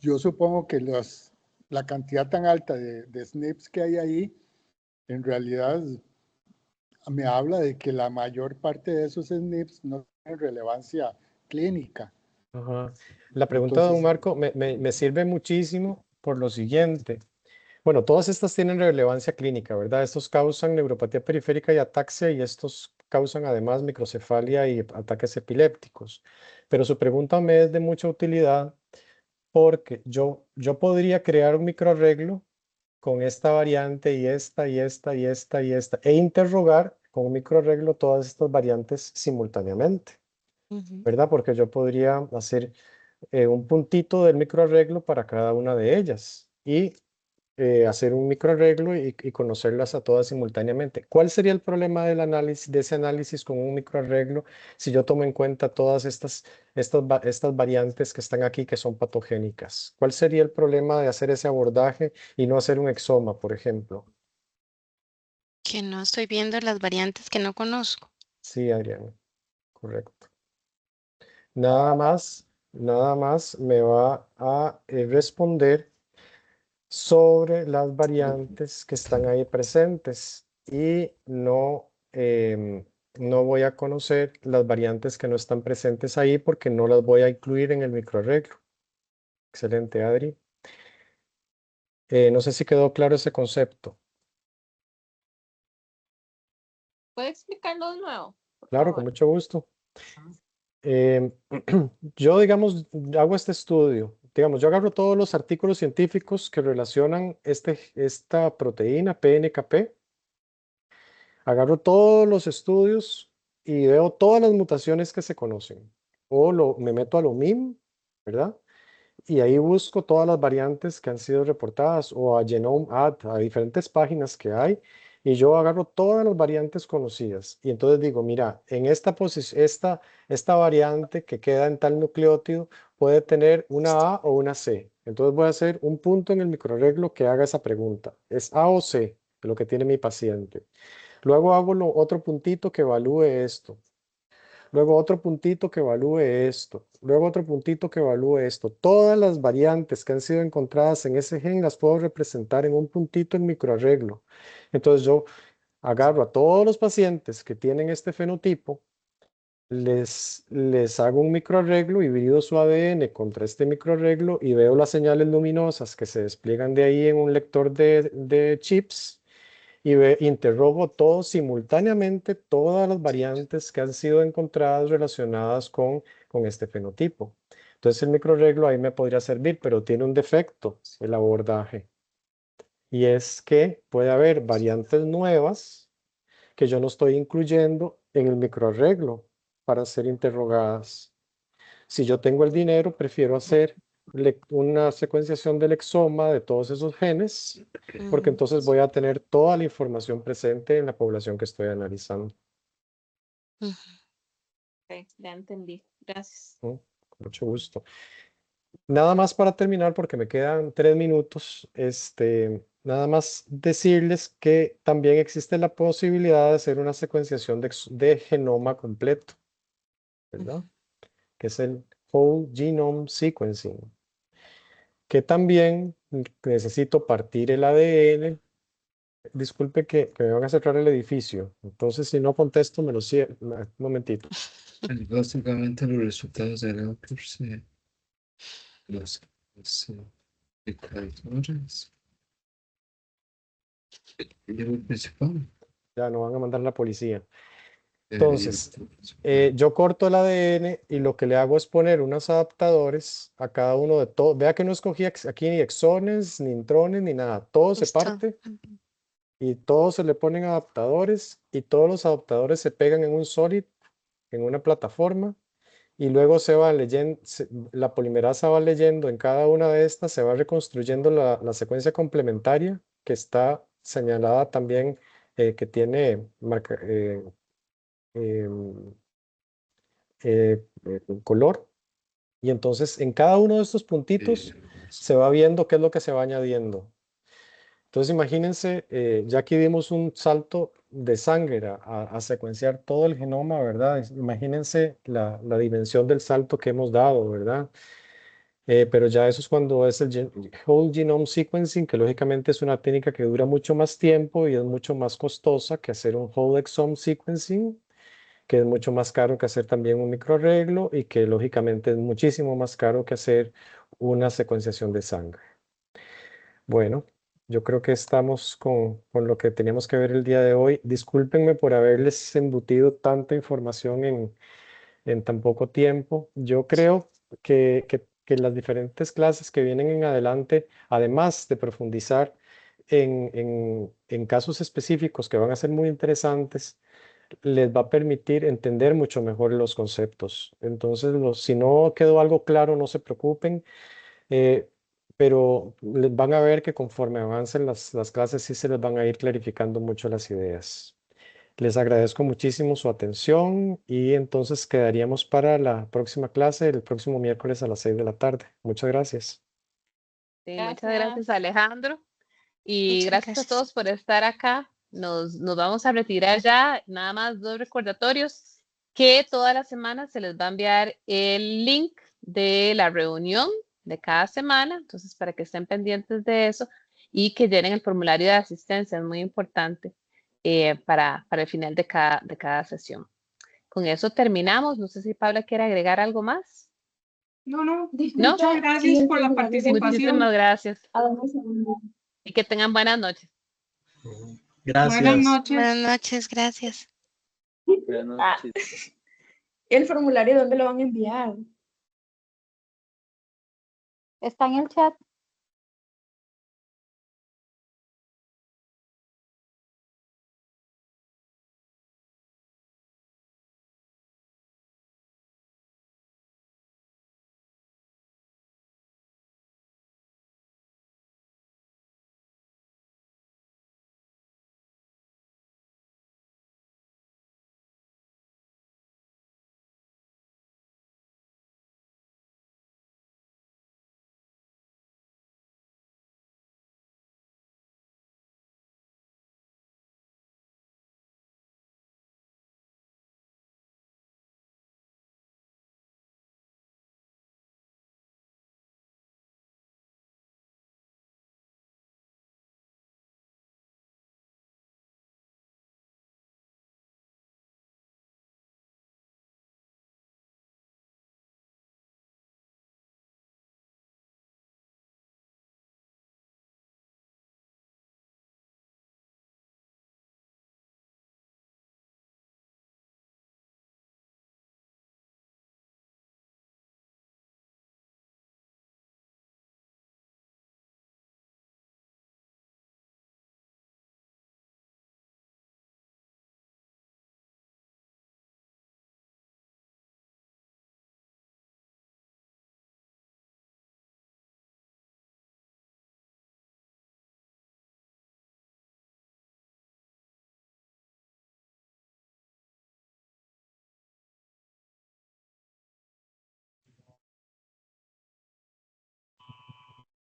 yo supongo que la cantidad tan alta de SNPs que hay ahí, en realidad me habla de que la mayor parte de esos SNPs no tienen relevancia clínica. Ajá. La pregunta de don Entonces, Marco me sirve muchísimo por lo siguiente. Bueno, todas estas tienen relevancia clínica, ¿verdad? Estos causan neuropatía periférica y ataxia y estos causan además microcefalia y ataques epilépticos. Pero su pregunta me es de mucha utilidad porque yo podría crear un microarreglo con esta variante y esta y esta y esta y esta e interrogar con un microarreglo todas estas variantes simultáneamente, ¿verdad? Porque yo podría hacer un puntito del microarreglo para cada una de ellas y hacer un microarreglo y conocerlas a todas simultáneamente. ¿Cuál sería el problema del análisis, de ese análisis con un microarreglo si yo tomo en cuenta todas estas variantes que están aquí que son patogénicas? ¿Cuál sería el problema de hacer ese abordaje y no hacer un exoma, por ejemplo? Que no estoy viendo las variantes que no conozco. Sí, Adriana, correcto. Nada más me va a responder sobre las variantes que están ahí presentes y no voy a conocer las variantes que no están presentes ahí porque no las voy a incluir en el microarreglo. Excelente, Adri. No sé si quedó claro ese concepto. ¿Puede explicarlo de nuevo, por Claro, con favor? mucho gusto. Yo, digamos, hago este estudio. Digamos, yo agarro todos los artículos científicos que relacionan esta proteína PNKP. Agarro todos los estudios y veo todas las mutaciones que se conocen. O me meto a lo MIM, ¿verdad? Y ahí busco todas las variantes que han sido reportadas o a GenomeAd, a diferentes páginas que hay. Y yo agarro todas las variantes conocidas. Y entonces digo, mira, en esta posición, esta variante que queda en tal nucleótido puede tener una A o una C. Entonces voy a hacer un punto en el microarreglo que haga esa pregunta. ¿Es A o C lo que tiene mi paciente? Luego hago otro puntito que evalúe esto. Luego otro puntito que evalúe esto. Luego otro puntito que evalúe esto. Todas las variantes que han sido encontradas en ese gen las puedo representar en un puntito en microarreglo. Entonces yo agarro a todos los pacientes que tienen este fenotipo, les hago un microarreglo y divido su ADN contra este microarreglo y veo las señales luminosas que se despliegan de ahí en un lector de chips y interrogo todos simultáneamente todas las variantes que han sido encontradas relacionadas con este fenotipo. Entonces el microarreglo ahí me podría servir, pero tiene un defecto el abordaje. Y es que puede haber variantes nuevas que yo no estoy incluyendo en el microarreglo para ser interrogadas. Si yo tengo el dinero, prefiero hacer una secuenciación del exoma de todos esos genes, porque entonces voy a tener toda la información presente en la población que estoy analizando. Ok, ya entendí. Gracias. Con mucho gusto. Nada más para terminar, porque me quedan 3 minutos, nada más decirles que también existe la posibilidad de hacer una secuenciación de genoma completo, ¿verdad? Que es el Whole Genome Sequencing, que también necesito partir el ADN. Disculpe que me van a cerrar el edificio, entonces si no contesto me lo cierro. Un momentito. Básicamente los resultados de Reuters, los indicadores, el principal. Ya no van a mandar la policía. Entonces, yo corto el ADN y lo que le hago es poner unos adaptadores a cada uno de todos. Vea que no escogí aquí ni exones, ni intrones, ni nada. Todo se parte y todos se le ponen adaptadores y todos los adaptadores se pegan en un solid, en una plataforma, y luego se va leyendo, la polimerasa va leyendo en cada una de estas, se va reconstruyendo la secuencia complementaria que está señalada también, que tiene color. Y entonces en cada uno de estos puntitos se va viendo qué es lo que se va añadiendo. Entonces imagínense, ya aquí dimos un salto de sangre a secuenciar todo el genoma, ¿verdad? Imagínense la dimensión del salto que hemos dado, ¿verdad? Pero ya eso es cuando es el whole genome sequencing, que lógicamente es una técnica que dura mucho más tiempo y es mucho más costosa que hacer un whole exome sequencing, que es mucho más caro que hacer también un microarreglo y que lógicamente es muchísimo más caro que hacer una secuenciación de sangre. Bueno, yo creo que estamos con lo que teníamos que ver el día de hoy. Discúlpenme por haberles embutido tanta información en tan poco tiempo. Yo creo que las diferentes clases que vienen en adelante, además de profundizar en casos específicos que van a ser muy interesantes, les va a permitir entender mucho mejor los conceptos. Entonces, si no quedó algo claro, no se preocupen, eh, pero van a ver que conforme avancen las clases, sí se les van a ir clarificando mucho las ideas. Les agradezco muchísimo su atención y entonces quedaríamos para la próxima clase el próximo miércoles a las 6 de la tarde. Muchas gracias. Sí, muchas gracias, Alejandro. Y Muchas gracias a gracias. todos por estar acá. Nos vamos a retirar ya. Nada más 2 recordatorios, que toda la semana se les va a enviar el link de la reunión de cada semana. Entonces, para que estén pendientes de eso y que llenen el formulario de asistencia, es muy importante para el final de cada sesión. Con eso terminamos. No sé si Paula quiere agregar algo más. No, no, ¿No? muchas gracias por la participación. Muchísimas gracias. Y que tengan buenas noches. Buenas Gracias. noches. Buenas noches, gracias. Buenas Ah, noches. ¿El formulario dónde lo van a enviar? Está en el chat.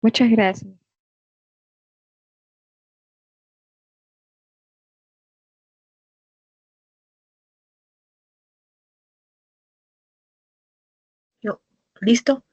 Muchas gracias. no, ¿listo?